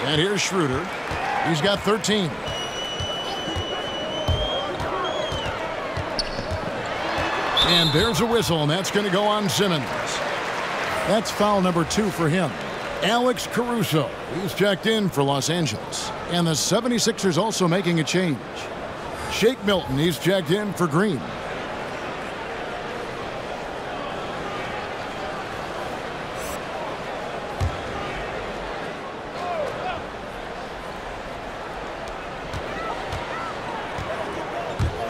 And here's Schroeder. He's got 13. And there's a whistle, and that's going to go on Simmons. That's foul number 2 for him. Alex Caruso, he's checked in for Los Angeles. And the 76ers also making a change. Shake Milton, he's checked in for Green.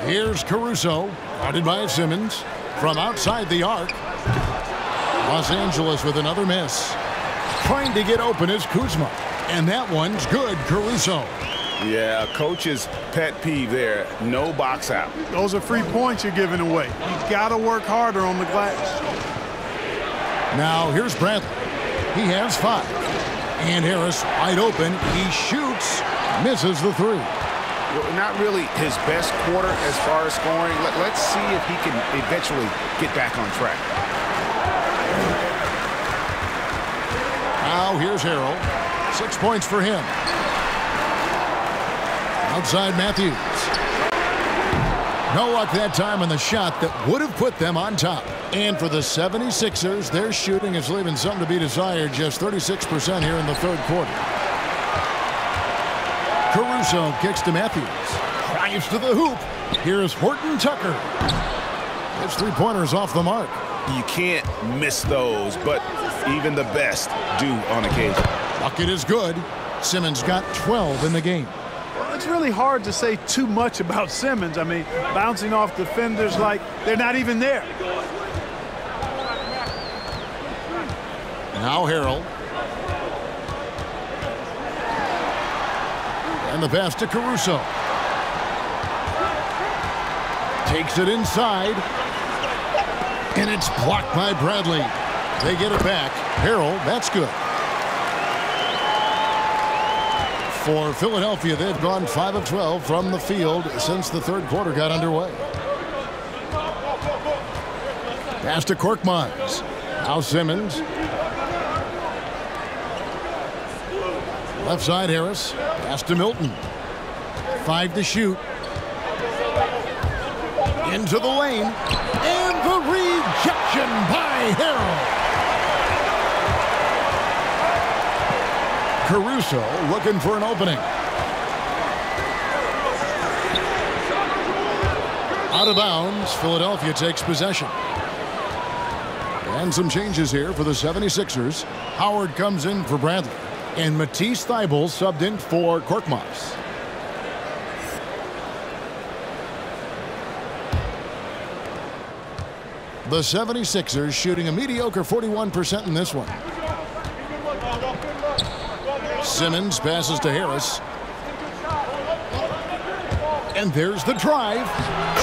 Here's Caruso, guarded by Simmons. From outside the arc. Los Angeles with another miss. Trying to get open is Kuzma. And that one's good, Caruso. Yeah, coach's pet peeve there. No box out. Those are free points you're giving away. You got to work harder on the glass. Now here's Bradley. He has 5. And Harris wide open. He shoots. Misses the 3. Not really his best quarter as far as scoring. Let's see if he can eventually get back on track. Now here's Harrell. 6 points for him. Outside Matthews. No luck that time on the shot that would have put them on top. And for the 76ers, their shooting is leaving something to be desired. Just 36% here in the third quarter. Caruso kicks to Matthews. Drives to the hoop. Here's Horton Tucker. His three-pointer's off the mark. You can't miss those, but even the best do on occasion. Bucket is good. Simmons got 12 in the game. Well, it's really hard to say too much about Simmons. I mean, bouncing off defenders like they're not even there. Now Harrell. And the pass to Caruso. Takes it inside. And it's blocked by Bradley. They get it back. Harrell, that's good. For Philadelphia, they've gone 5 of 12 from the field since the third quarter got underway. Pass to Korkmaz. Now Simmons. Left side Harris. Pass to Milton. 5 to shoot. Into the lane. And the rejection by Harrell. Caruso looking for an opening. Out of bounds. Philadelphia takes possession. And some changes here for the 76ers. Howard comes in for Bradley. And Matisse Thybulle subbed in for Korkmaz. The 76ers shooting a mediocre 41% in this one. Simmons passes to Harris. And there's the drive.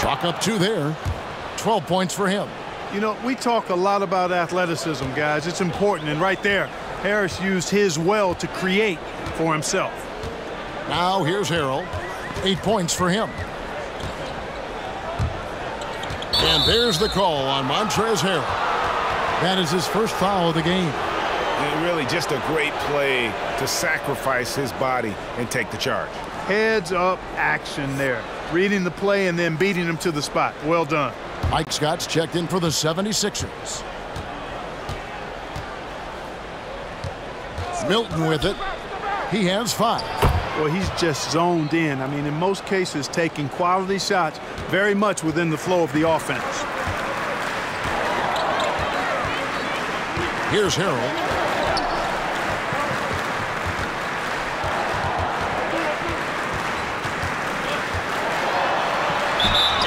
Chalk up 2 there. 12 points for him. You know, we talk a lot about athleticism, guys. It's important, and right there, Harris used his well to create for himself. Now here's Harrell. 8 points for him. And there's the call on Montrezl Harrell. That is his first foul of the game. And really just a great play to sacrifice his body and take the charge. Heads up action there. Reading the play and then beating him to the spot. Well done. Mike Scott's checked in for the 76ers. Milton with it. He has 5. Well, he's just zoned in. I mean, in most cases, taking quality shots very much within the flow of the offense. Here's Harrell.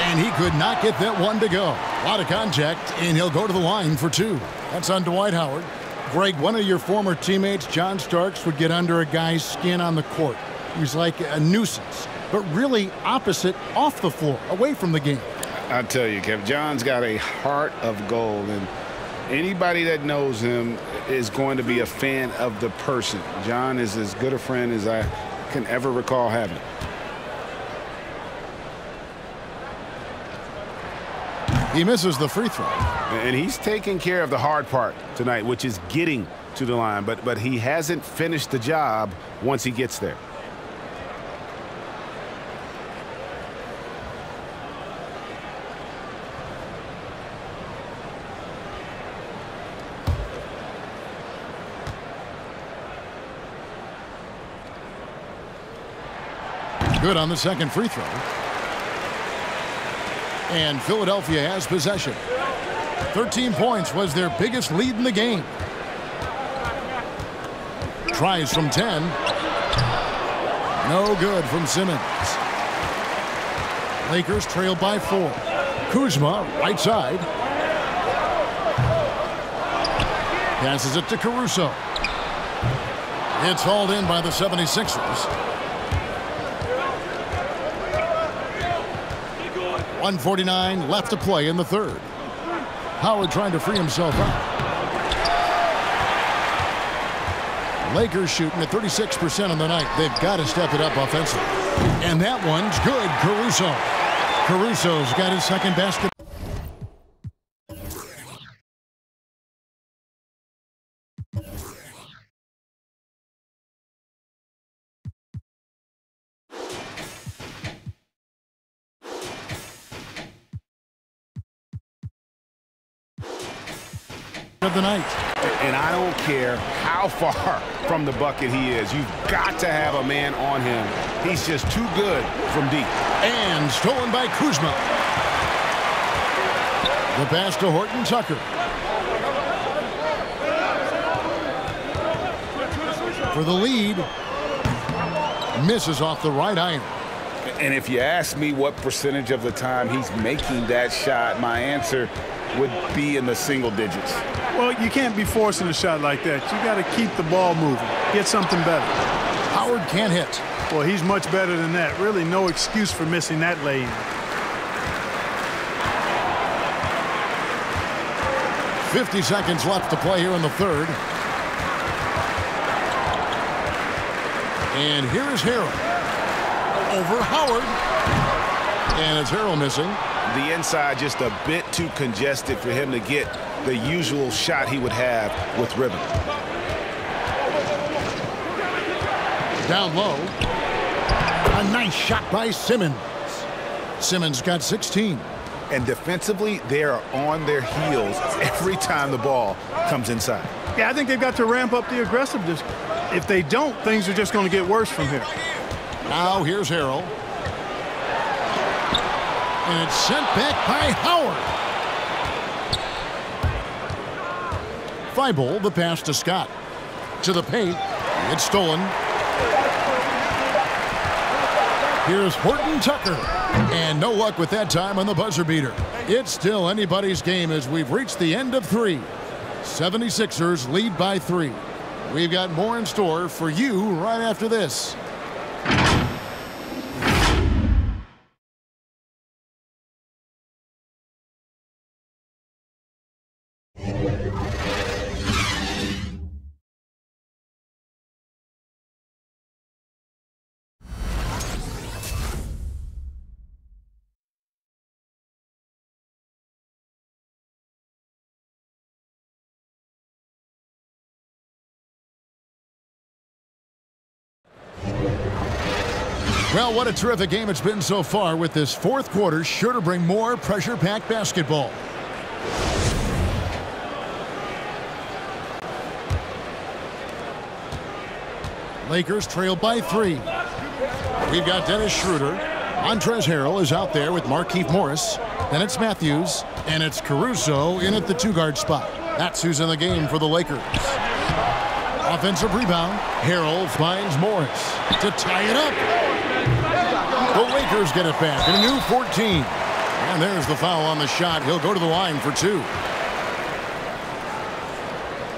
And he could not get that one to go. A lot of contact, and he'll go to the line for 2. That's on Dwight Howard. Greg, one of your former teammates, John Starks, would get under a guy's skin on the court. He was like a nuisance, but really opposite off the floor, away from the game. I tell you, Kev, John's got a heart of gold, and anybody that knows him is going to be a fan of the person. John is as good a friend as I can ever recall having. He misses the free throw. And he's taking care of the hard part tonight, which is getting to the line. But he hasn't finished the job once he gets there. Good on the second free throw. And Philadelphia has possession. 13 points was their biggest lead in the game. Tries from 10. No good from Simmons. Lakers trail by 4. Kuzma, right side. Passes it to Caruso. It's hauled in by the 76ers. 1:49 left to play in the third. Howard trying to free himself up. Lakers shooting at 36% on the night. They've got to step it up offensively. And that one's good. Caruso. Caruso's got his second basket. Of the night. And I don't care how far from the bucket he is. You've got to have a man on him. He's just too good from deep. And stolen by Kuzma. The pass to Horton Tucker. For the lead. Misses off the right iron. And if you ask me what percentage of the time he's making that shot, my answer would be in the single digits. Well, you can't be forcing a shot like that. You got to keep the ball moving. Get something better. Howard can't hit. Well, he's much better than that. Really no excuse for missing that lay-in. .50 seconds left to play here in the third. And here is Harrell. Over Howard. And it's Harrell missing. The inside just a bit too congested for him to get the usual shot he would have with rhythm. Down low. A nice shot by Simmons. Simmons got 16. And defensively, they are on their heels every time the ball comes inside. Yeah, I think they've got to ramp up the aggressiveness. If they don't, things are just going to get worse from here. Now here's Harrell. And it's sent back by Howard. Thibault, the pass to Scott. To the paint. It's stolen. Here's Horton Tucker. And no luck with that time on the buzzer beater. It's still anybody's game as we've reached the end of 3. 76ers lead by 3. We've got more in store for you right after this. Well, what a terrific game it's been so far, with this fourth quarter sure to bring more pressure-packed basketball. Lakers trail by 3. We've got Dennis Schroeder. Montrezl Harrell is out there with Markieff Morris. Then it's Matthews, and it's Caruso in at the 2-guard spot. That's who's in the game for the Lakers. Offensive rebound. Harrell finds Morris to tie it up. The Lakers get it back in a new 14. And there's the foul on the shot. He'll go to the line for 2.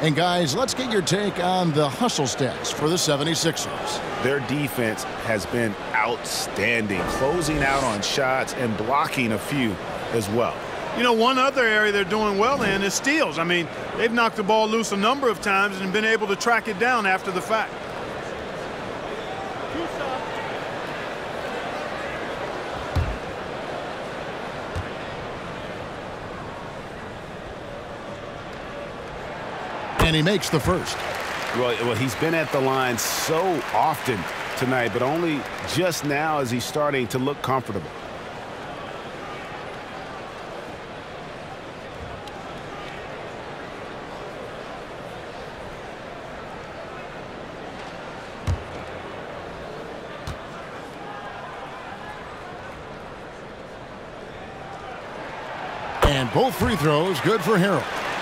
And guys, let's get your take on the hustle stats for the 76ers. Their defense has been outstanding, closing out on shots and blocking a few as well. You know, one other area they're doing well in is steals. I mean, they've knocked the ball loose a number of times and been able to track it down after the fact. And he makes the first. Well, he's been at the line so often tonight, but only just now is he starting to look comfortable. And both free throws good for Harrell.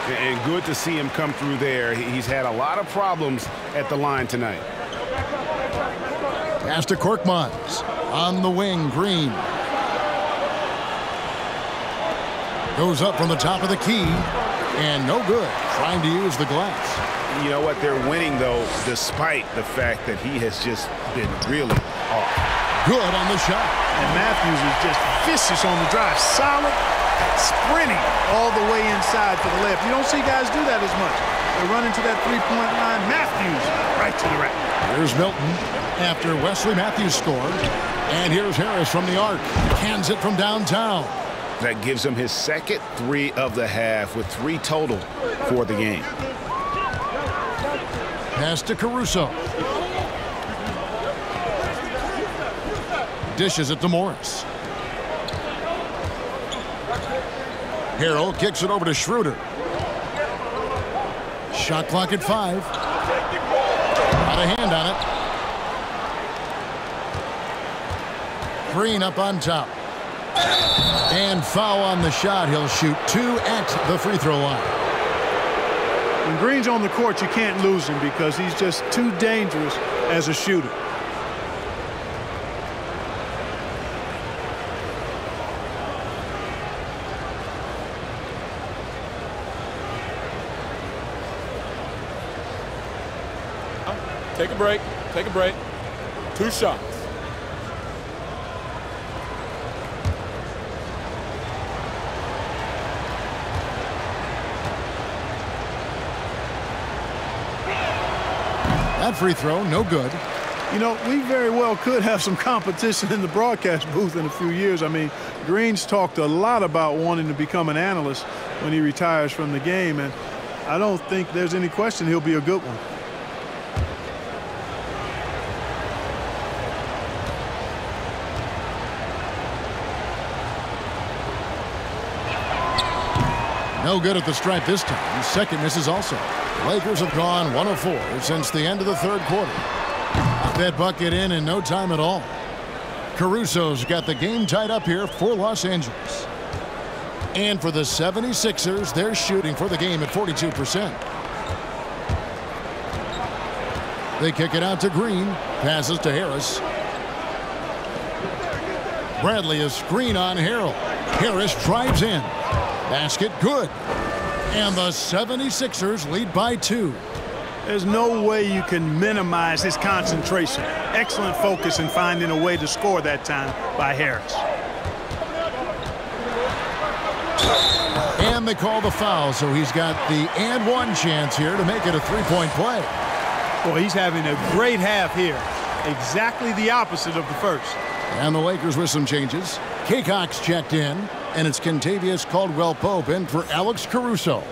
And good to see him come through there. He's had a lot of problems at the line tonight. Pass to Korkmaz. On the wing, Green. Goes up from the top of the key. And no good. Trying to use the glass. You know what? They're winning, though, despite the fact that he has just been really off. Good on the shot. And Matthews is just vicious on the drive. Solid, sprinting all the way inside for the layup. You don't see guys do that as much. They run into that three-point line. Matthews right to the rack. Here's Milton after Wesley Matthews scored. And here's Harris from the arc. Cans it from downtown. That gives him his second 3 of the half with 3 total for the game. Pass to Caruso. Dishes it to Morris. Harrell kicks it over to Schroeder. Shot clock at 5. Not a hand on it. Green up on top. And foul on the shot. He'll shoot 2 at the free throw line. When Green's on the court, you can't lose him because he's just too dangerous as a shooter. Take a break. Take a break. 2 shots. That free throw, no good. You know, we very well could have some competition in the broadcast booth in a few years. I mean, Green's talked a lot about wanting to become an analyst when he retires from the game, and I don't think there's any question he'll be a good one. No good at the stripe this time. Second misses also. The Lakers have gone 1 of 4 since the end of the third quarter. Got that bucket in no time at all. Caruso's got the game tied up here for Los Angeles. And for the 76ers, they're shooting for the game at 42%. They kick it out to Green. Passes to Harris. Bradley a screen on Harrell. Harris drives in. Basket good. And the 76ers lead by 2. There's no way you can minimize his concentration. Excellent focus in finding a way to score that time by Harris. And they call the foul, so he's got the and one chance here to make it a 3-point play. Boy, he's having a great half here. Exactly the opposite of the first. And the Lakers with some changes. Takeoff checked in, and it's Kentavious Caldwell-Pope in for Alex Caruso.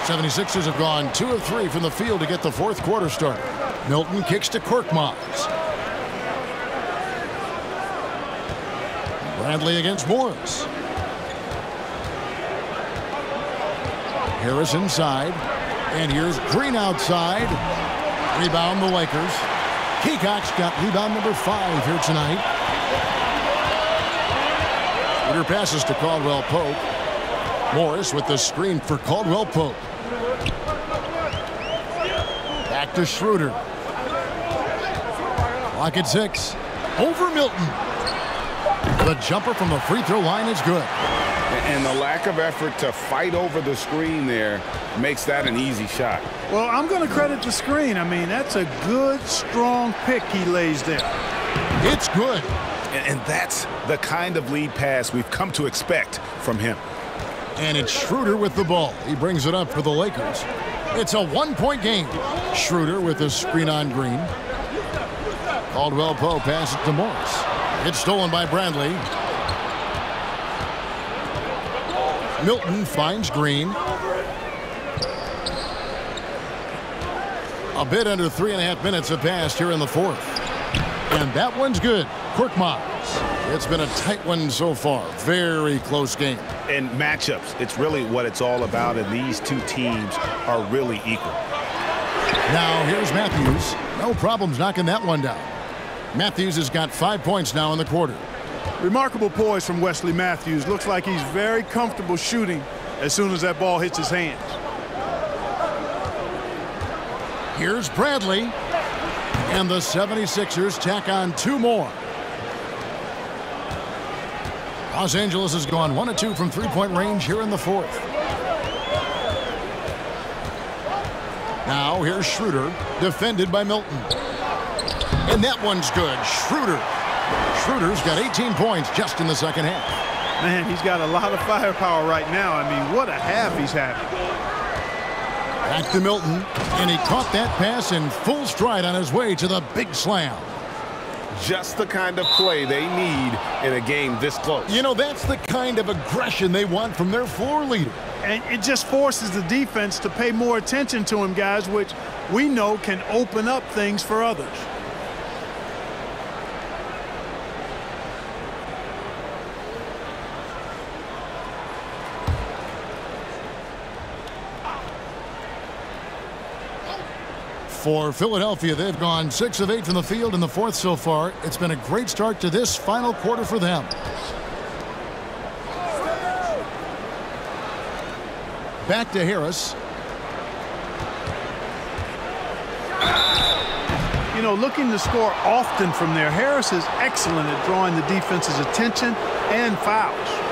76ers have gone 2 of 3 from the field to get the fourth quarter started. Milton kicks to Korkmaz. Bradley against Morris. Harris inside. And here's Green outside. Rebound the Lakers. Keacock's got rebound number 5 here tonight. Schroeder passes to Caldwell Pope. Morris with the screen for Caldwell Pope. Back to Schroeder. Clock at 6. Over Milton. The jumper from the free throw line is good. And the lack of effort to fight over the screen there makes that an easy shot. Well, I'm going to credit the screen. I mean, that's a good, strong pick he lays there. It's good. And that's the kind of lead pass we've come to expect from him. And it's Schroeder with the ball. He brings it up for the Lakers. It's a one-point game. Schroeder with the screen on Green. Caldwell Pope passes it to Morris. It's stolen by Bradley. Milton finds Green. A bit under 3.5 minutes have passed here in the fourth. And that one's good. Korkmaz. It's been a tight one so far. Very close game. And matchups, it's really what it's all about, and these two teams are really equal. Now here's Matthews. No problems knocking that one down. Matthews has got 5 points now in the quarter. Remarkable poise from Wesley Matthews. Looks like he's very comfortable shooting as soon as that ball hits his hands. Here's Bradley. And the 76ers tack on 2 more. Los Angeles has gone 1 of 2 from three-point range here in the fourth. Now here's Schroeder, defended by Milton. And that one's good. Schroeder's got 18 points just in the second half. Man, he's got a lot of firepower right now. I mean, what a half he's having. Back to Milton, and he caught that pass in full stride on his way to the big slam. Just the kind of play they need in a game this close. You know, that's the kind of aggression they want from their floor leader. And it just forces the defense to pay more attention to him, guys, which we know can open up things for others. For Philadelphia, they've gone 6 of 8 from the field in the fourth so far. It's been a great start to this final quarter for them. Back to Harris. You know, looking to score often from there, Harris is excellent at drawing the defense's attention and fouls.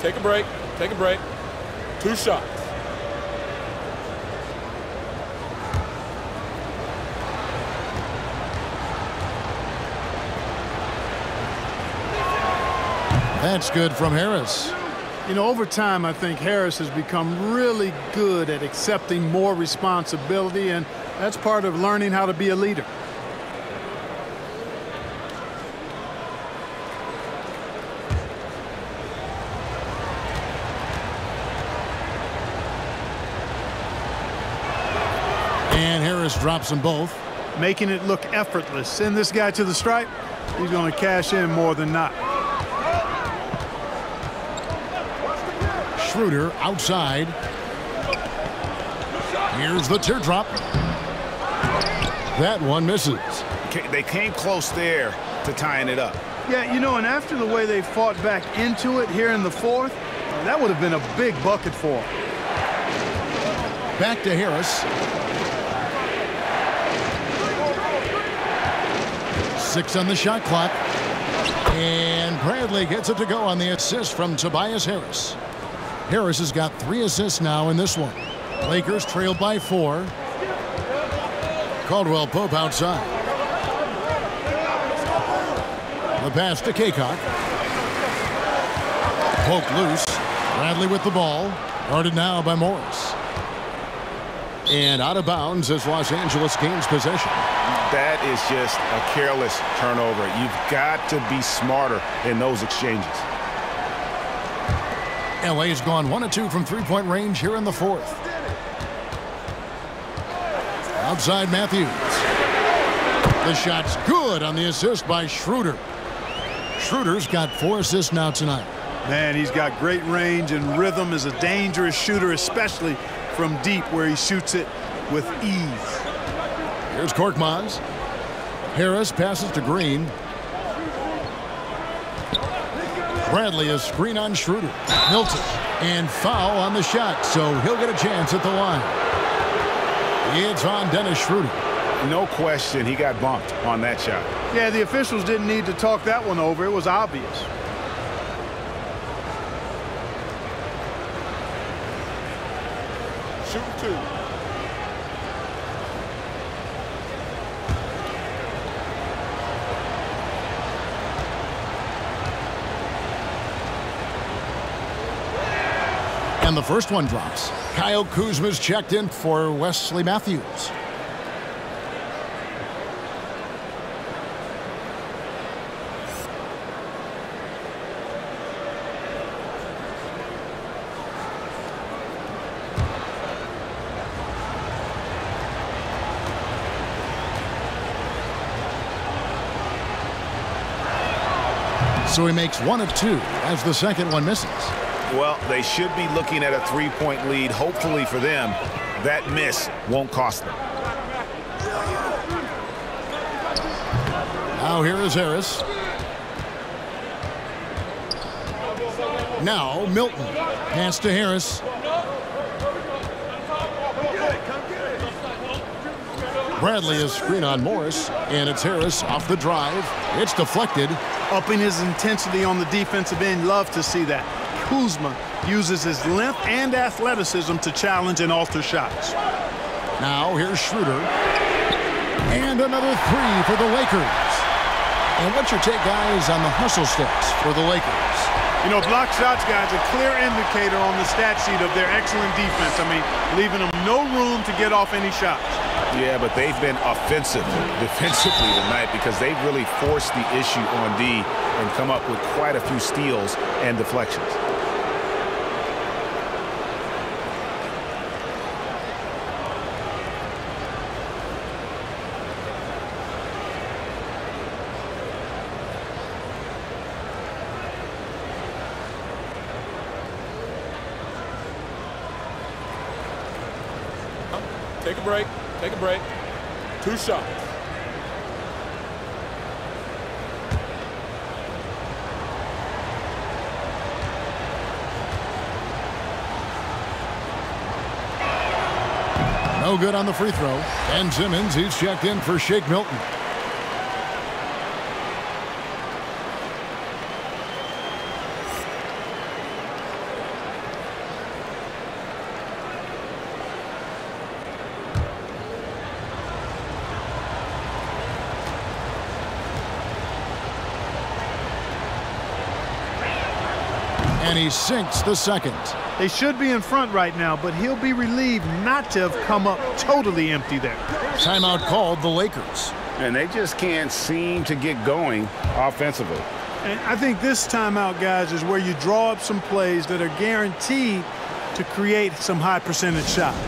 Take a break. Take a break. 2 shots. That's good from Harris. You know, over time, I think Harris has become really good at accepting more responsibility, and that's part of learning how to be a leader. And Harris drops them both. Making it look effortless. Send this guy to the stripe. He's going to cash in more than not. Schroeder outside. Here's the teardrop. That one misses. They came close there to tying it up. Yeah, you know, and after the way they fought back into it here in the fourth, that would have been a big bucket for them. Back to Harris. 6 on the shot clock. And Bradley gets it to go on the assist from Tobias Harris. Harris has got 3 assists now in this one. Lakers trailed by 4. Caldwell Pope outside. The pass to Takeoff. Pope loose. Bradley with the ball. Guarded now by Morris. And out of bounds as Los Angeles gains possession. That is just a careless turnover. You've got to be smarter in those exchanges. LA's gone 1 of 2 from three-point range here in the fourth. Outside Matthews. The shot's good on the assist by Schroeder. Schroeder's got 4 assists now tonight. Man, he's got great range and rhythm, is a dangerous shooter, especially from deep where he shoots it with ease. Here's Korkmaz. Harris passes to Green. Bradley a screen on Schroeder. Milton. And foul on the shot, so he'll get a chance at the line. It's on Dennis Schroeder. No question he got bumped on that shot. Yeah, the officials didn't need to talk that one over. It was obvious. Shoot 2. And the first one drops. Kyle Kuzma's checked in for Wesley Matthews. So he makes 1 of 2 as the second one misses. Well, they should be looking at a three-point lead. Hopefully for them, that miss won't cost them. Now here is Harris. Now Milton. Pass to Harris. Bradley is screen on Morris, and it's Harris off the drive. It's deflected. Upping his intensity on the defensive end. Love to see that. Kuzma uses his length and athleticism to challenge and alter shots. Now here's Schroeder. And another 3 for the Lakers. And what's your take, guys, on the hustle steps for the Lakers? You know, block shots, guys, a clear indicator on the stat sheet of their excellent defense. I mean, leaving them no room to get off any shots. Yeah, but they've been offensive defensively tonight because they've really forced the issue on D and come up with quite a few steals and deflections. Take a break. Take a break. 2 shots. No good on the free throw. Ben Simmons, he's checked in for Shake Milton. And he sinks the second. They should be in front right now, but he'll be relieved not to have come up totally empty there. Timeout called the Lakers. And they just can't seem to get going offensively. And I think this timeout, guys, is where you draw up some plays that are guaranteed to create some high percentage shots.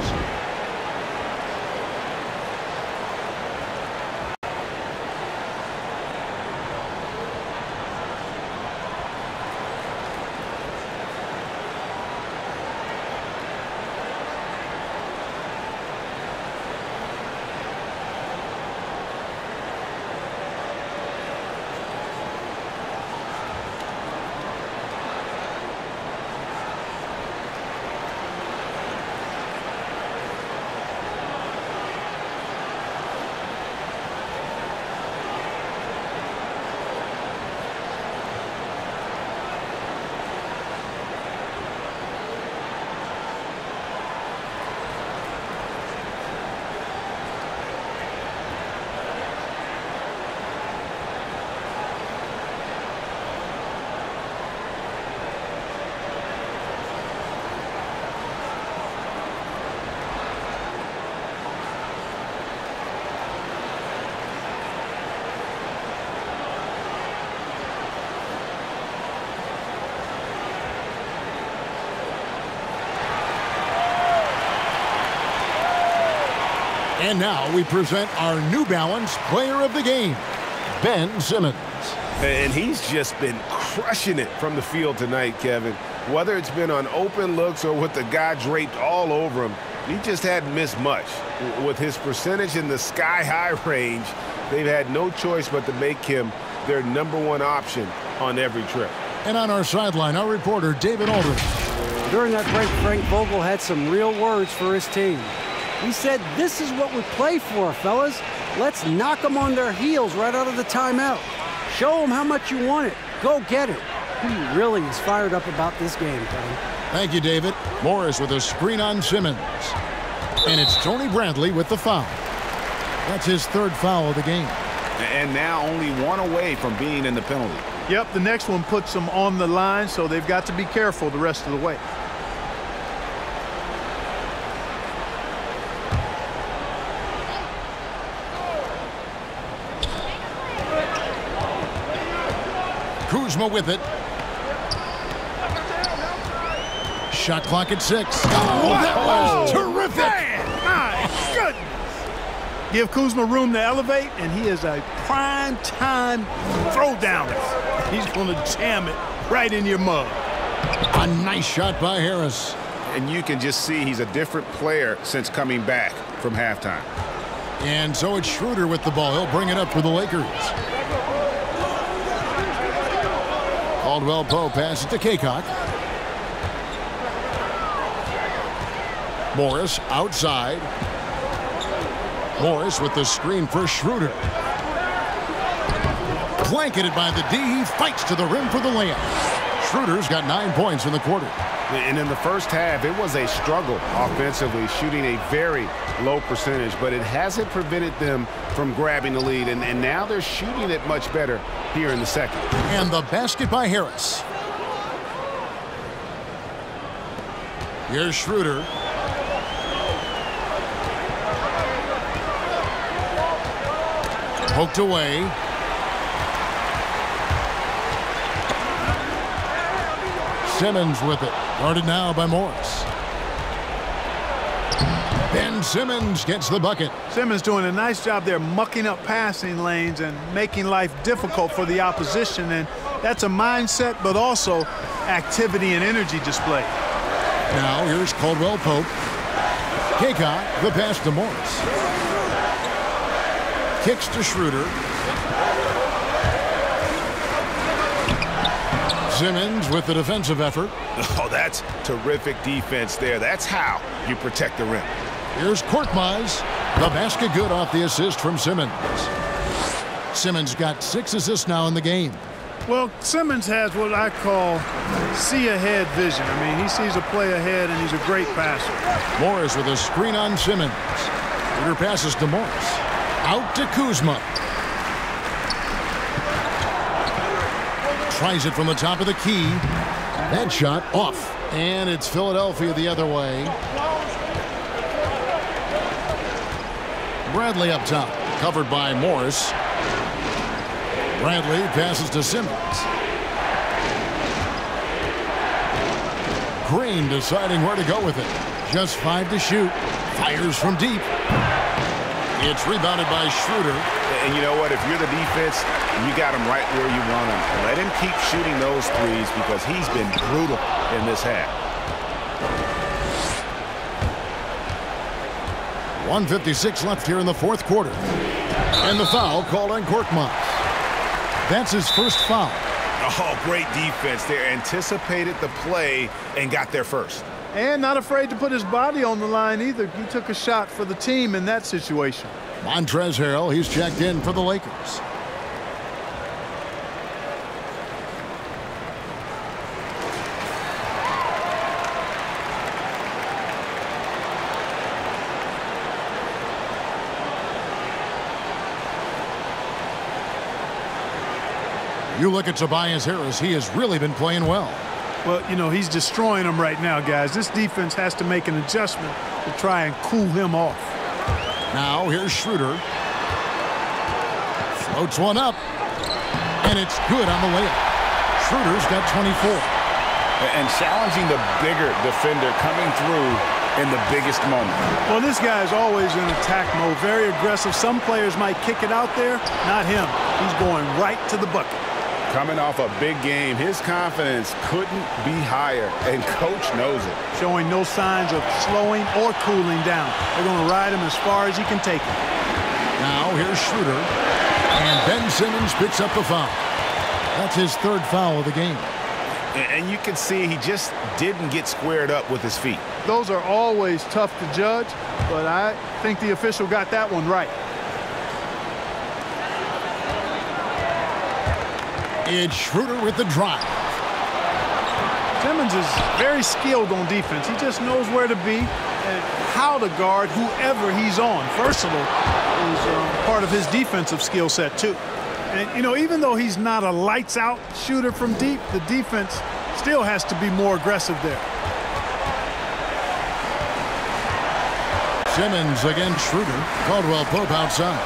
And now we present our New Balance Player of the Game, Ben Simmons. And he's just been crushing it from the field tonight, Kevin. Whether it's been on open looks or with the guy draped all over him, he just hadn't missed much. With his percentage in the sky-high range, they've had no choice but to make him their #1 option on every trip. And on our sideline, our reporter, David Aldridge. During that break, Frank Vogel had some real words for his team. He said, "This is what we play for, fellas. Let's knock them on their heels right out of the timeout. Show them how much you want it. Go get it." He really is fired up about this game, Kevin. Thank you, David. Morris with a screen on Simmons. And it's Tony Bradley with the foul. That's his 3rd foul of the game. And now only 1 away from being in the penalty. Yep, the next one puts them on the line, so they've got to be careful the rest of the way. Kuzma with it. Shot clock at 6. Oh, that was terrific. Man, my goodness. Give Kuzma room to elevate, and he is a prime-time throwdowner. He's going to jam it right in your mug. A nice shot by Harris. And you can just see he's a different player since coming back from halftime. And so it's Schroeder with the ball. He'll bring it up for the Lakers. Caldwell Pope passes to Takeoff. Morris outside. Morris with the screen for Schroeder. Blanketed by the D. He fights to the rim for the layup. Schroeder's got 9 points in the quarter. And in the first half, it was a struggle offensively, shooting a very low percentage, but it hasn't prevented them from grabbing the lead. And now they're shooting it much better here in the second. And the basket by Harris. Here's Schroeder. Poked away. Simmons with it. Guarded now by Morris. Ben Simmons gets the bucket. Simmons doing a nice job there mucking up passing lanes and making life difficult for the opposition. And that's a mindset, but also activity and energy display. Now here's Caldwell Pope. Takeoff, the pass to Morris. Kicks to Schroeder. Simmons with the defensive effort. Oh, that's terrific defense there. That's how you protect the rim. Here's Korkmaz. The basket good off the assist from Simmons. Simmons got 6 assists now in the game. Well, Simmons has what I call see-ahead vision. I mean, he sees a play ahead, and he's a great passer. Morris with a screen on Simmons. Schroeder passes to Morris. Out to Kuzma. Tries it from the top of the key. That shot off. And it's Philadelphia the other way. Bradley up top. Covered by Morris. Bradley passes to Simmons. Green deciding where to go with it. Just 5 to shoot. Fires from deep. It's rebounded by Schroeder. And you know what? If you're the defense, you got him right where you want him. Let him keep shooting those threes because he's been brutal in this half. 1:56 left here in the 4th quarter. And the foul called on Korkmaz. That's his first foul. Oh, great defense there. Anticipated the play and got there first. And not afraid to put his body on the line either. He took a shot for the team in that situation. Montrezl Harrell, he's checked in for the Lakers. You look at Tobias Harris, he has really been playing well. Well, you know, he's destroying them right now, guys. This defense has to make an adjustment to try and cool him off. Now here's Schroeder. Floats one up. And it's good on the layup. Schroeder's got 24. And challenging the bigger defender coming through in the biggest moment. Well, this guy is always in attack mode, very aggressive. Some players might kick it out there, not him. He's going right to the bucket. Coming off a big game, his confidence couldn't be higher, and coach knows it. Showing no signs of slowing or cooling down. They're going to ride him as far as he can take him. Now here's Schroeder, and Ben Simmons picks up the foul. That's his third foul of the game. And you can see he just didn't get squared up with his feet. Those are always tough to judge, but I think the official got that one right. It's Schroeder with the drive. Simmons is very skilled on defense. He just knows where to be and how to guard whoever he's on. Versatile is part of his defensive skill set, too. And, you know, even though he's not a lights-out shooter from deep, the defense still has to be more aggressive there. Simmons against Schroeder. Caldwell Pope outside.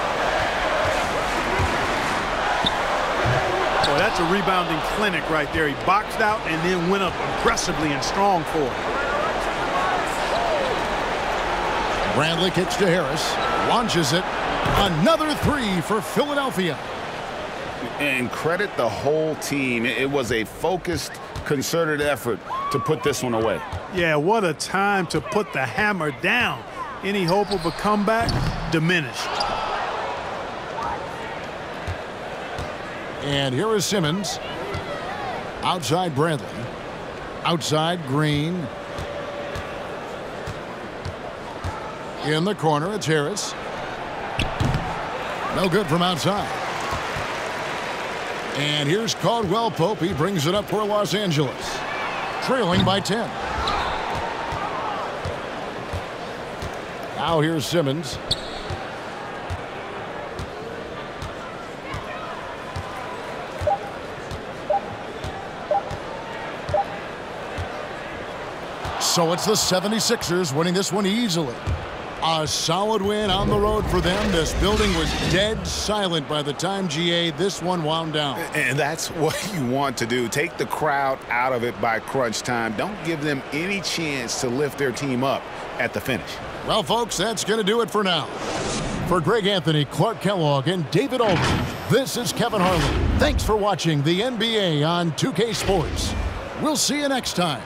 Boy, that's a rebounding clinic right there. He boxed out and then went up aggressively and strong for it. Bradley kicks to Harris. Launches it. Another three for Philadelphia. And credit the whole team. It was a focused, concerted effort to put this one away. Yeah, what a time to put the hammer down. Any hope of a comeback diminished. And here is Simmons. Outside Bradley. Outside Green. In the corner, it's Harris. No good from outside. And here's Caldwell Pope. He brings it up for Los Angeles. Trailing by 10. Now here's Simmons. So it's the 76ers winning this one easily. A solid win on the road for them. This building was dead silent by the time, GA, this one wound down. And that's what you want to do. Take the crowd out of it by crunch time. Don't give them any chance to lift their team up at the finish. Well, folks, that's going to do it for now. For Greg Anthony, Clark Kellogg, and David Aldridge, this is Kevin Harlan. Thanks for watching the NBA on 2K Sports. We'll see you next time.